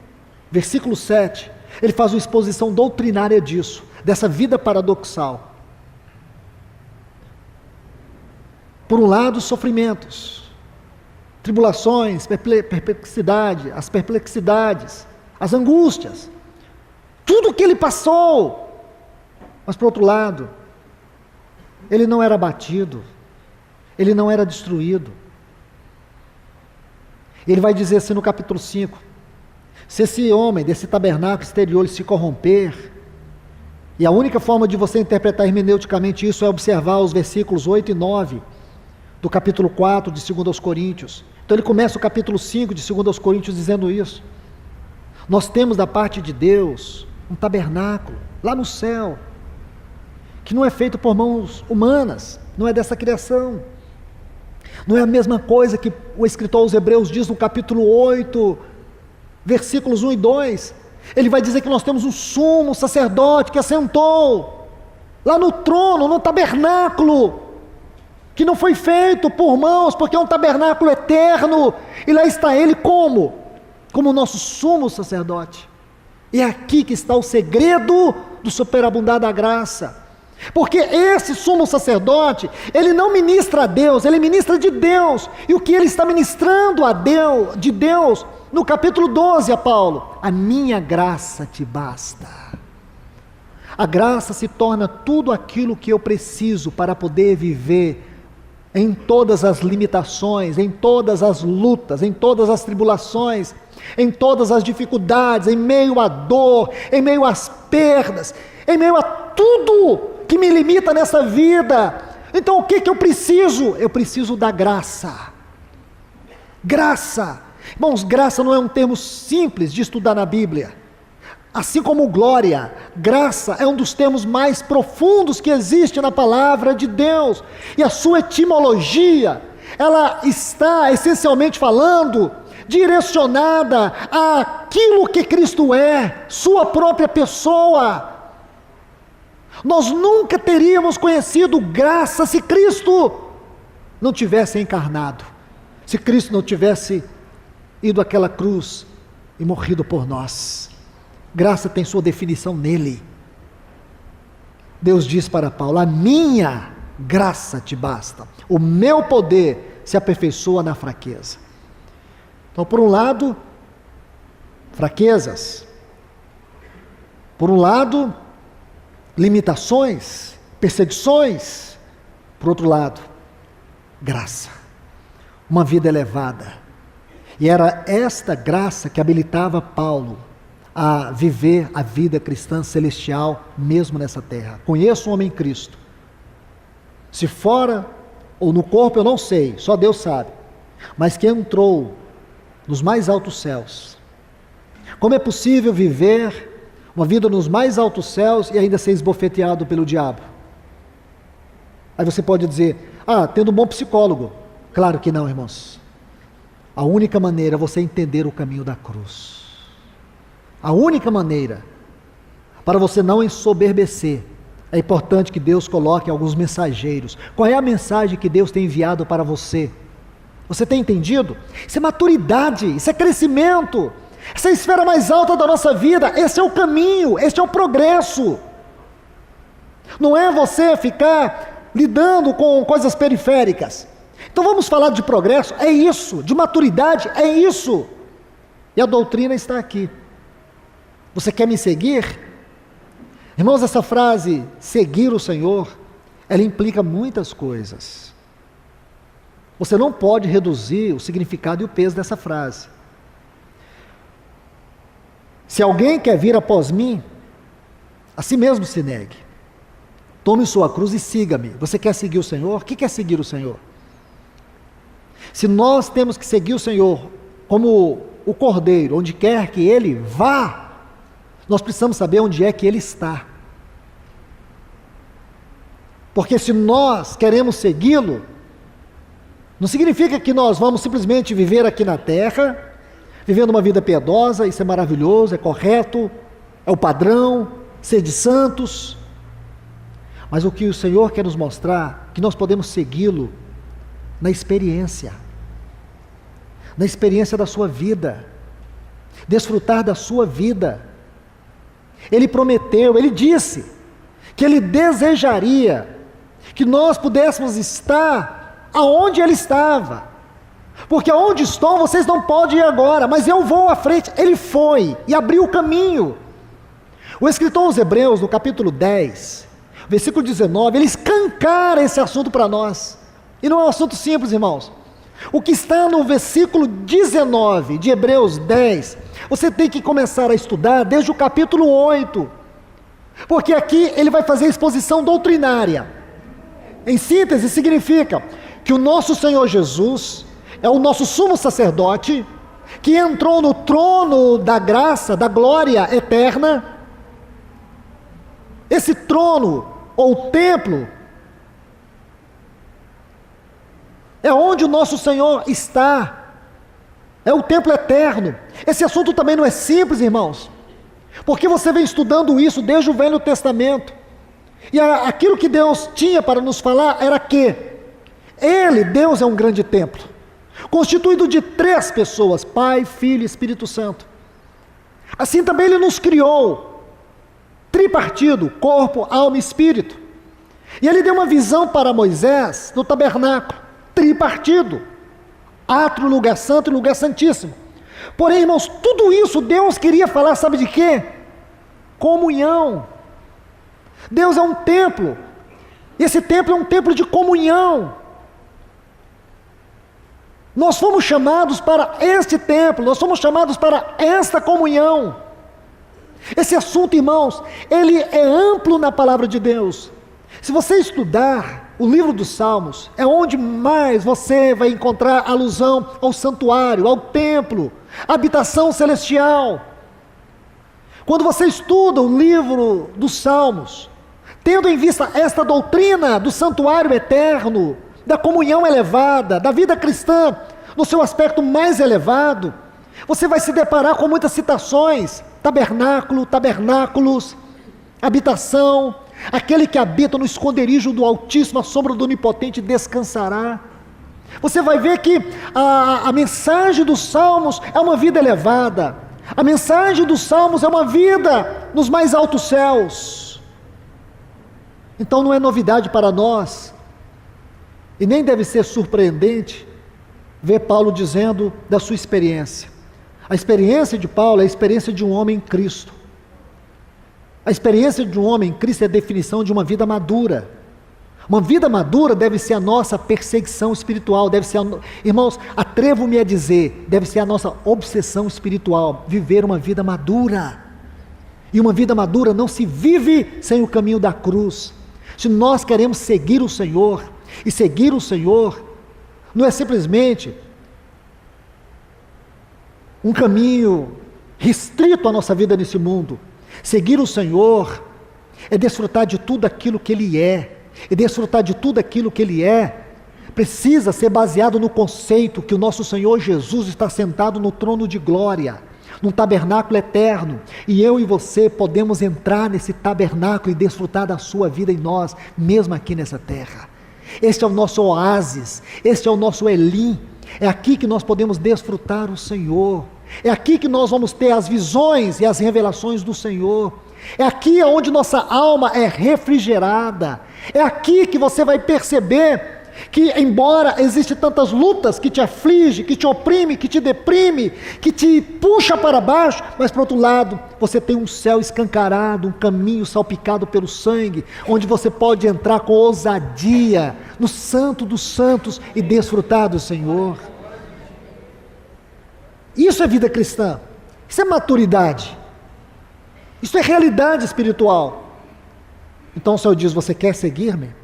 versículo 7, ele faz uma exposição doutrinária disso, dessa vida paradoxal. Por um lado, sofrimentos, tribulações, perplexidade, as perplexidades, as angústias, tudo o que ele passou. Mas por outro lado, ele não era abatido, ele não era destruído. Ele vai dizer assim no capítulo 5, se esse homem desse tabernáculo exterior ele se corromper, e a única forma de você interpretar hermeneuticamente isso é observar os versículos 8 e 9, do capítulo 4 de 2 aos Coríntios. Então ele começa o capítulo 5 de 2 aos Coríntios dizendo isso. Nós temos da parte de Deus um tabernáculo, lá no céu, que não é feito por mãos humanas, não é dessa criação. Não é a mesma coisa que o escritor aos Hebreus diz no capítulo 8, versículos 1 e 2. Ele vai dizer que nós temos um sumo sacerdote que assentou lá no trono, no tabernáculo, que não foi feito por mãos, porque é um tabernáculo eterno, e lá está ele como o nosso sumo sacerdote. E é aqui que está o segredo do superabundar da graça. Porque esse sumo sacerdote, ele não ministra a Deus, ele ministra de Deus. E o que ele está ministrando a Deus, de Deus, no capítulo 12 a Paulo: a minha graça te basta. A graça se torna tudo aquilo que eu preciso para poder viver em todas as limitações, em todas as lutas, em todas as tribulações, em todas as dificuldades, em meio à dor, em meio às perdas, em meio a tudo que me limita nessa vida. Então o que eu preciso? Eu preciso da graça. Graça. Irmãos, graça não é um termo simples de estudar na Bíblia. Assim como glória, graça é um dos termos mais profundos que existe na palavra de Deus. E a sua etimologia, ela está essencialmente falando, direcionada àquilo que Cristo é, sua própria pessoa. Nós nunca teríamos conhecido graça se Cristo não tivesse encarnado, se Cristo não tivesse ido àquela cruz e morrido por nós. Graça tem sua definição nele. Deus diz para Paulo: a minha graça te basta, o meu poder se aperfeiçoa na fraqueza. Então, por um lado, fraquezas, por um lado, limitações, perseguições, por outro lado, graça, uma vida elevada. E era esta graça que habilitava Paulo a viver a vida cristã celestial, mesmo nessa terra. Conheço um homem em Cristo, se fora ou no corpo eu não sei, só Deus sabe, mas que entrou nos mais altos céus. Como é possível viver uma vida nos mais altos céus e ainda ser esbofeteado pelo diabo? Aí você pode dizer: tendo um bom psicólogo. Claro que não, irmãos. A única maneira é você entender o caminho da cruz. A única maneira para você não ensoberbecer, é importante que Deus coloque alguns mensageiros. Qual é a mensagem que Deus tem enviado para você? Você tem entendido? Isso é maturidade, isso é crescimento, essa é a esfera mais alta da nossa vida, esse é o caminho, esse é o progresso. Não é você ficar lidando com coisas periféricas. Então vamos falar de progresso, é isso, de maturidade, é isso. E a doutrina está aqui. Você quer me seguir? Irmãos, essa frase, seguir o Senhor, ela implica muitas coisas. Você não pode reduzir o significado e o peso dessa frase. Se alguém quer vir após mim, a si mesmo se negue. Tome sua cruz e siga-me. Você quer seguir o Senhor? O que quer seguir o Senhor? Se nós temos que seguir o Senhor como o Cordeiro, onde quer que Ele vá, nós precisamos saber onde é que Ele está. Porque se nós queremos segui-lo, não significa que nós vamos simplesmente viver aqui na terra, vivendo uma vida piedosa, isso é maravilhoso, é correto, é o padrão, ser de santos. Mas o que o Senhor quer nos mostrar, que nós podemos segui-lo na experiência da sua vida, desfrutar da sua vida. Ele prometeu, Ele disse, que Ele desejaria que nós pudéssemos estar aonde Ele estava, porque aonde estou vocês não podem ir agora, mas eu vou à frente. Ele foi e abriu o caminho. O escritor aos Hebreus, no capítulo 10, versículo 19, ele escancara esse assunto para nós, e não é um assunto simples, irmãos. O que está no versículo 19 de Hebreus 10, você tem que começar a estudar desde o capítulo 8, porque aqui ele vai fazer a exposição doutrinária. Em síntese, significa que o nosso Senhor Jesus é o nosso sumo sacerdote, que entrou no trono da graça, da glória eterna. Esse trono, ou templo, é onde o nosso Senhor está, é o templo eterno. Esse assunto também não é simples, irmãos, porque você vem estudando isso desde o Velho Testamento, e aquilo que Deus tinha para nos falar era que Deus é um grande templo, constituído de 3 pessoas, Pai, Filho e Espírito Santo. Assim também Ele nos criou, tripartido, corpo, alma e espírito. E Ele deu uma visão para Moisés no tabernáculo, tripartido, átrio, lugar santo e lugar santíssimo. Porém, irmãos, tudo isso Deus queria falar, sabe de quê? Comunhão. Deus é um templo, esse templo é um templo de comunhão. Nós fomos chamados para este templo, nós fomos chamados para esta comunhão. Esse assunto, irmãos, ele é amplo na palavra de Deus. Se você estudar o livro dos Salmos, é onde mais você vai encontrar alusão ao santuário, ao templo, à habitação celestial. Quando você estuda o livro dos Salmos, tendo em vista esta doutrina do santuário eterno, da comunhão elevada, da vida cristã, no seu aspecto mais elevado, você vai se deparar com muitas citações: tabernáculo, tabernáculos, habitação, aquele que habita no esconderijo do Altíssimo, à sombra do Onipotente descansará. Você vai ver que a mensagem dos Salmos é uma vida elevada, a mensagem dos Salmos é uma vida nos mais altos céus. Então não é novidade para nós, e nem deve ser surpreendente, ver Paulo dizendo da sua experiência. A experiência de Paulo é a experiência de um homem em Cristo. A experiência de um homem em Cristo é a definição de uma vida madura. Uma vida madura deve ser a nossa perseguição espiritual, deve ser, irmãos, atrevo-me a dizer, deve ser a nossa obsessão espiritual, viver uma vida madura. E uma vida madura não se vive sem o caminho da cruz. Se nós queremos seguir o Senhor, e seguir o Senhor não é simplesmente um caminho restrito à nossa vida nesse mundo. Seguir o Senhor é desfrutar de tudo aquilo que Ele é, e desfrutar de tudo aquilo que Ele é, precisa ser baseado no conceito que o nosso Senhor Jesus está sentado no trono de glória, num tabernáculo eterno, e eu e você podemos entrar nesse tabernáculo e desfrutar da sua vida em nós, mesmo aqui nessa terra. Este é o nosso oásis, este é o nosso Elim, é aqui que nós podemos desfrutar o Senhor, é aqui que nós vamos ter as visões e as revelações do Senhor, é aqui onde nossa alma é refrigerada, é aqui que você vai perceber que, embora existem tantas lutas que te aflige, que te oprime, que te deprime, que te puxa para baixo, mas por outro lado, você tem um céu escancarado, um caminho salpicado pelo sangue, onde você pode entrar com ousadia no Santo dos Santos e desfrutar do Senhor. Isso é vida cristã, isso é maturidade, isso é realidade espiritual. Então o Senhor diz: você quer seguir-me?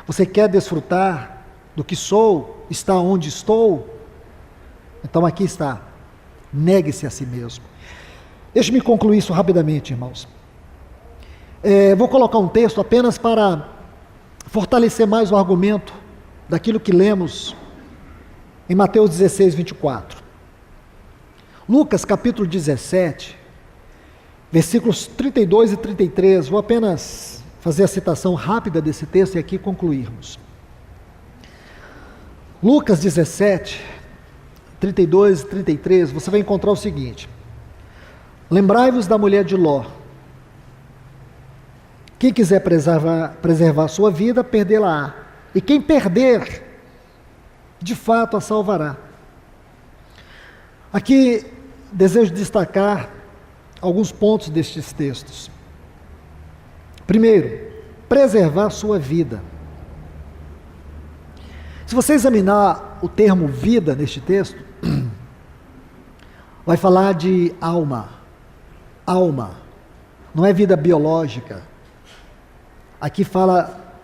Você quer desfrutar do que sou, está onde estou? Então aqui está, negue-se a si mesmo. Deixe-me concluir isso rapidamente, irmãos. Vou colocar um texto apenas para fortalecer mais o argumento daquilo que lemos em Mateus 16, 24. Lucas capítulo 17, versículos 32 e 33, vou apenas fazer a citação rápida desse texto e aqui concluirmos. Lucas 17, 32 e 33, você vai encontrar o seguinte: lembrai-vos da mulher de Ló. Quem quiser preservar a sua vida, perdê-la-á. E quem perder, de fato a salvará. Aqui desejo destacar alguns pontos destes textos. Primeiro, preservar a sua vida. Se você examinar o termo vida neste texto, vai falar de alma. Alma, não é vida biológica. Aqui fala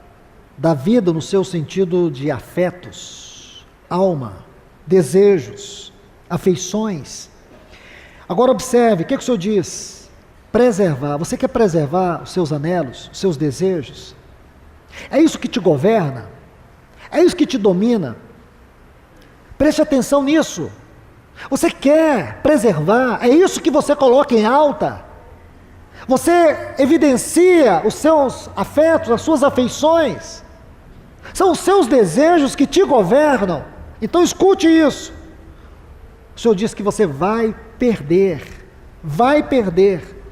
da vida no seu sentido de afetos, alma, desejos, afeições. Agora observe, o que o Senhor diz? Preservar. Você quer preservar os seus anelos, os seus desejos? É isso que te governa? É isso que te domina? Preste atenção nisso. Você quer preservar? É isso que você coloca em alta? Você evidencia os seus afetos, as suas afeições? São os seus desejos que te governam? Então escute isso. O Senhor diz que você vai perder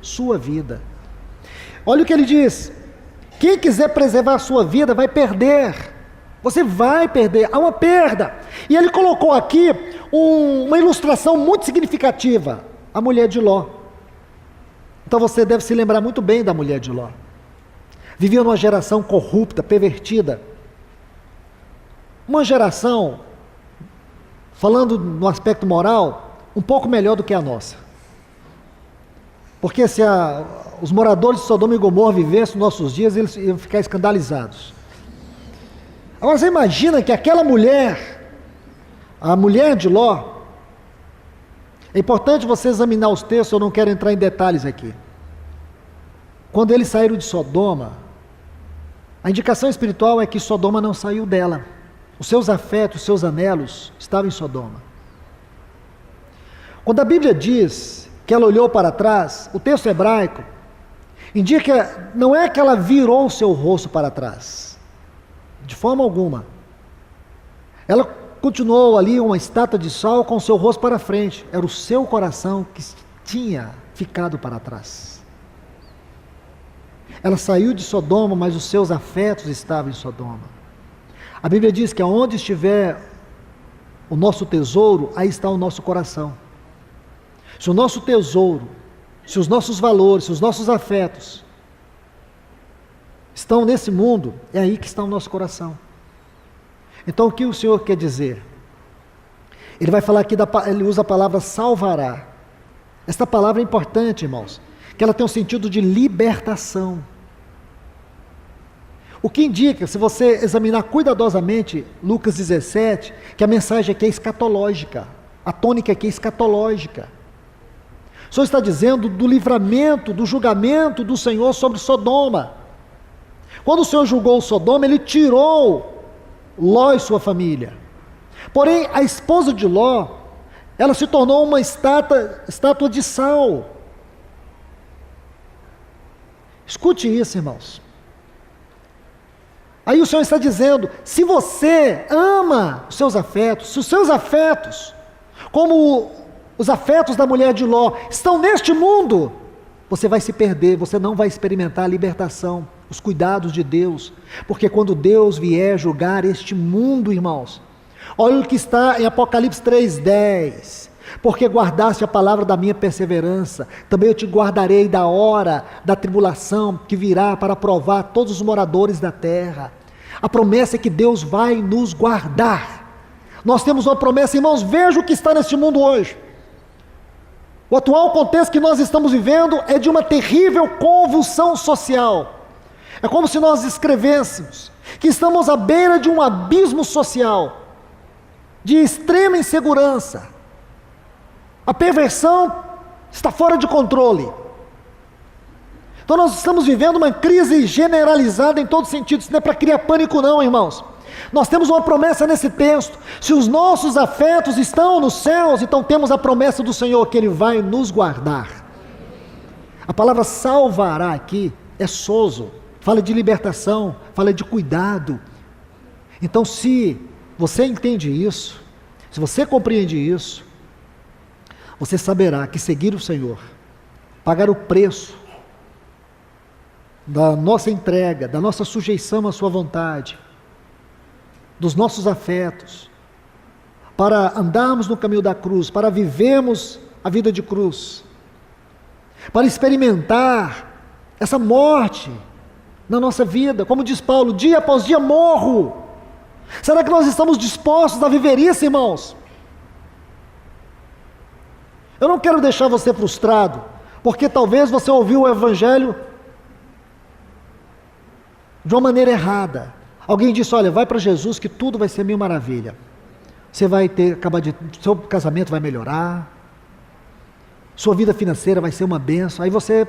sua vida. Olha o que ele diz: quem quiser preservar a sua vida vai perder. Você vai perder, há uma perda. E ele colocou aqui uma ilustração muito significativa: a mulher de Ló. Então você deve se lembrar muito bem da mulher de Ló. Vivia numa geração corrupta, pervertida. Uma geração, falando no aspecto moral, um pouco melhor do que a nossa. Porque se os moradores de Sodoma e Gomorra vivessem nos nossos dias, eles iam ficar escandalizados. Agora você imagina que aquela mulher, a mulher de Ló, é importante você examinar os textos, eu não quero entrar em detalhes aqui. Quando eles saíram de Sodoma, a indicação espiritual é que Sodoma não saiu dela. Os seus afetos, os seus anelos estavam em Sodoma. Quando a Bíblia diz que ela olhou para trás, o texto hebraico indica, não é que ela virou o seu rosto para trás, de forma alguma. Ela continuou ali uma estátua de sal com o seu rosto para frente, era o seu coração que tinha ficado para trás. Ela saiu de Sodoma, mas os seus afetos estavam em Sodoma. A Bíblia diz que aonde estiver o nosso tesouro, aí está o nosso coração. Se o nosso tesouro, se os nossos valores, se os nossos afetos estão nesse mundo, é aí que está o nosso coração. Então o que o Senhor quer dizer? Ele vai falar aqui, ele usa a palavra salvará. Esta palavra é importante, irmãos, que ela tem um sentido de libertação. O que indica, se você examinar cuidadosamente Lucas 17, que a mensagem aqui é escatológica, a tônica aqui é escatológica. O Senhor está dizendo do livramento, do julgamento do Senhor sobre Sodoma. Quando o Senhor julgou Sodoma, Ele tirou Ló e sua família. Porém, a esposa de Ló Ela se tornou uma estátua de sal. Escute isso, irmãos. Aí o Senhor está dizendo, se você ama os seus afetos, se os seus afetos, como os afetos da mulher de Ló, estão neste mundo, você vai se perder, você não vai experimentar a libertação, os cuidados de Deus, porque quando Deus vier julgar este mundo, irmãos, olha o que está em Apocalipse 3:10, porque guardaste a palavra da minha perseverança, também eu te guardarei da hora da tribulação que virá para provar todos os moradores da terra. A promessa é que Deus vai nos guardar. Nós temos uma promessa, irmãos, veja o que está neste mundo hoje. O atual contexto que nós estamos vivendo é de uma terrível convulsão social. É como se nós escrevêssemos que estamos à beira de um abismo social, de extrema insegurança. A perversão está fora de controle. Então nós estamos vivendo uma crise generalizada em todos os sentidos. Isso não é para criar pânico não, irmãos. Nós temos uma promessa nesse texto. Se os nossos afetos estão nos céus, então temos a promessa do Senhor que Ele vai nos guardar. A palavra salvará aqui é sozo. Fala de libertação, fala de cuidado. Então se você entende isso, se você compreende isso, você saberá que seguir o Senhor, pagar o preço da nossa entrega, da nossa sujeição à sua vontade, dos nossos afetos, para andarmos no caminho da cruz, para vivermos a vida de cruz, para experimentar essa morte na nossa vida, como diz Paulo, dia após dia morro. Será que nós estamos dispostos a viver isso, irmãos? Eu não quero deixar você frustrado, porque talvez você ouviu o Evangelho de uma maneira errada. Alguém disse, olha, vai para Jesus que tudo vai ser mil maravilha. Você vai seu casamento vai melhorar, sua vida financeira vai ser uma bênção. Aí você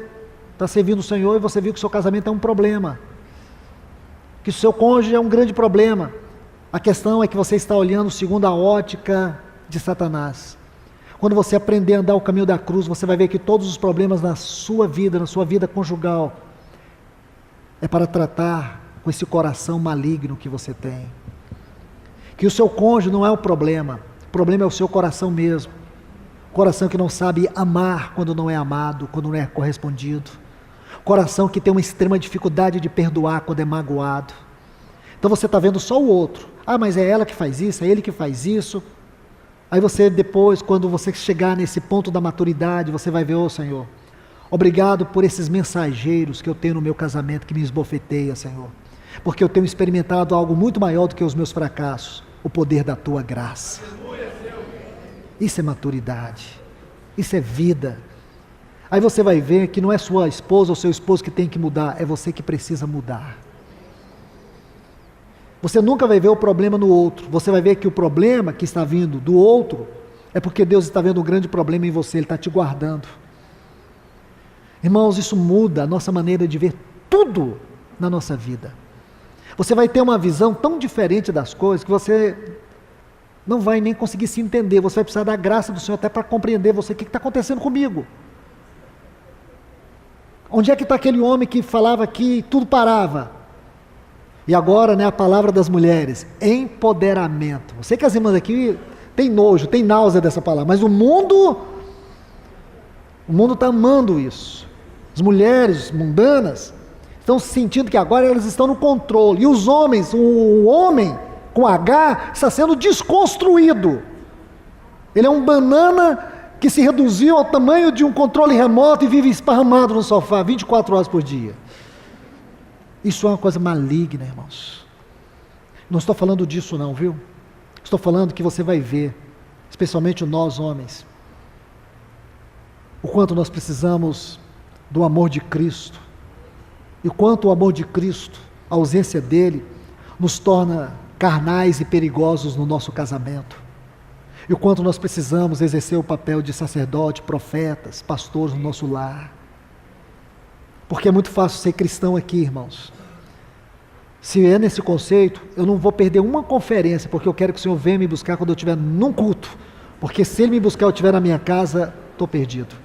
está servindo o Senhor e você viu que seu casamento é um problema, que o seu cônjuge é um grande problema. A questão é que você está olhando segundo a ótica de Satanás. Quando você aprender a andar o caminho da cruz, você vai ver que todos os problemas na sua vida conjugal, é para tratar com esse coração maligno que você tem. Que o seu cônjuge não é o problema é o seu coração mesmo. Coração que não sabe amar quando não é amado, quando não é correspondido. Coração que tem uma extrema dificuldade de perdoar quando é magoado. Então você está vendo só o outro. Ah, mas é ela que faz isso, é ele que faz isso. Aí você depois, quando você chegar nesse ponto da maturidade, você vai ver, ô Senhor, obrigado por esses mensageiros que eu tenho no meu casamento, que me esbofeteia, Senhor. Porque eu tenho experimentado algo muito maior do que os meus fracassos, o poder da Tua graça. Isso é maturidade, isso é vida. Aí você vai ver que não é sua esposa ou seu esposo que tem que mudar, é você que precisa mudar. Você nunca vai ver o problema no outro, você vai ver que o problema que está vindo do outro, é porque Deus está vendo um grande problema em você, Ele está te guardando. Irmãos, isso muda a nossa maneira de ver tudo na nossa vida. Você vai ter uma visão tão diferente das coisas, que você não vai nem conseguir se entender, você vai precisar da graça do Senhor até para compreender você, o que está acontecendo comigo? Onde é que está aquele homem que falava que tudo parava? E agora, né, a palavra das mulheres, empoderamento. Eu sei que as irmãs aqui têm nojo, têm náusea dessa palavra, mas o mundo está amando isso. As mulheres mundanas estão sentindo que agora elas estão no controle. E os homens, o homem com H está sendo desconstruído. Ele é um banana que se reduziu ao tamanho de um controle remoto e vive esparramado no sofá 24 horas por dia. Isso é uma coisa maligna, irmãos. Não estou falando disso não, viu? Estou falando que você vai ver, especialmente nós homens, o quanto nós precisamos do amor de Cristo, e o quanto o amor de Cristo, a ausência dele, nos torna carnais e perigosos no nosso casamento, e o quanto nós precisamos exercer o papel de sacerdote, profetas, pastores no nosso lar, porque é muito fácil ser cristão aqui, irmãos. Se é nesse conceito, eu não vou perder uma conferência, porque eu quero que o Senhor venha me buscar quando eu estiver num culto, Porque se ele me buscar e eu estiver na minha casa, estou perdido.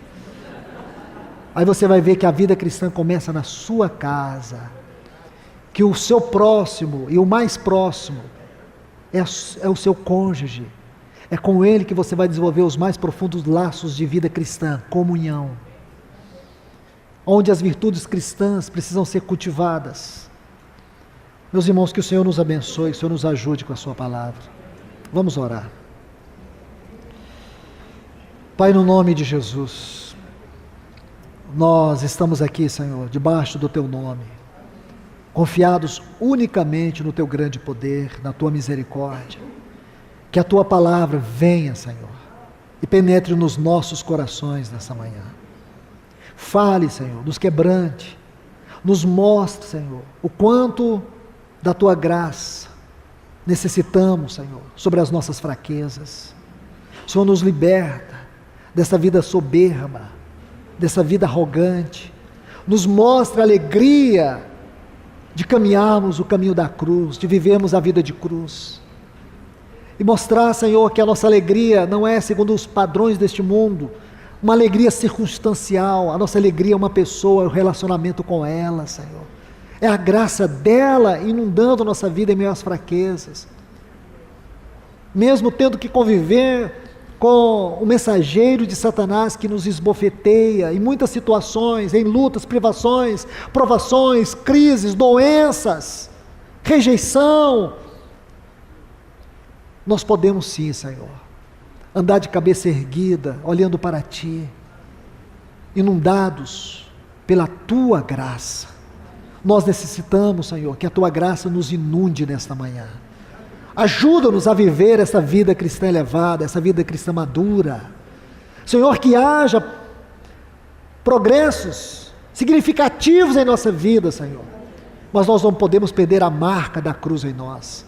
Aí você vai ver que a vida cristã começa na sua casa, que o seu próximo e o mais próximo é o seu cônjuge. É com ele que você vai desenvolver os mais profundos laços de vida cristã, comunhão. Onde as virtudes cristãs precisam ser cultivadas. Meus irmãos, que o Senhor nos abençoe, que o Senhor nos ajude com a sua palavra. Vamos orar. Pai, no nome de Jesus, nós estamos aqui, Senhor, debaixo do Teu nome, confiados unicamente no Teu grande poder, na Tua misericórdia. Que a Tua palavra venha, Senhor, e penetre nos nossos corações nessa manhã. Fale, Senhor, nos quebrante, nos mostre, Senhor, o quanto da Tua graça necessitamos, Senhor, sobre as nossas fraquezas. O Senhor nos liberta dessa vida soberba, dessa vida arrogante. Nos mostra a alegria de caminharmos o caminho da cruz, de vivermos a vida de cruz. E mostrar, Senhor, que a nossa alegria não é segundo os padrões deste mundo, uma alegria circunstancial. A nossa alegria é uma pessoa, é o relacionamento com ela, Senhor. É a graça dela inundando a nossa vida em meio às fraquezas. Mesmo tendo que conviver com o mensageiro de Satanás que nos esbofeteia em muitas situações, em lutas, privações, provações, crises, doenças, rejeição, nós podemos sim, Senhor, andar de cabeça erguida, olhando para Ti, inundados pela Tua graça. Nós necessitamos, Senhor, que a Tua graça nos inunde nesta manhã. Ajuda-nos a viver essa vida cristã elevada, essa vida cristã madura. Senhor, que haja progressos significativos em nossa vida, Senhor. Mas nós não podemos perder a marca da cruz em nós.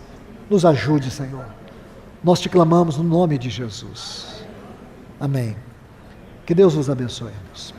Nos ajude, Senhor. Nós te clamamos no nome de Jesus. Amém. Que Deus vos abençoe, irmãos.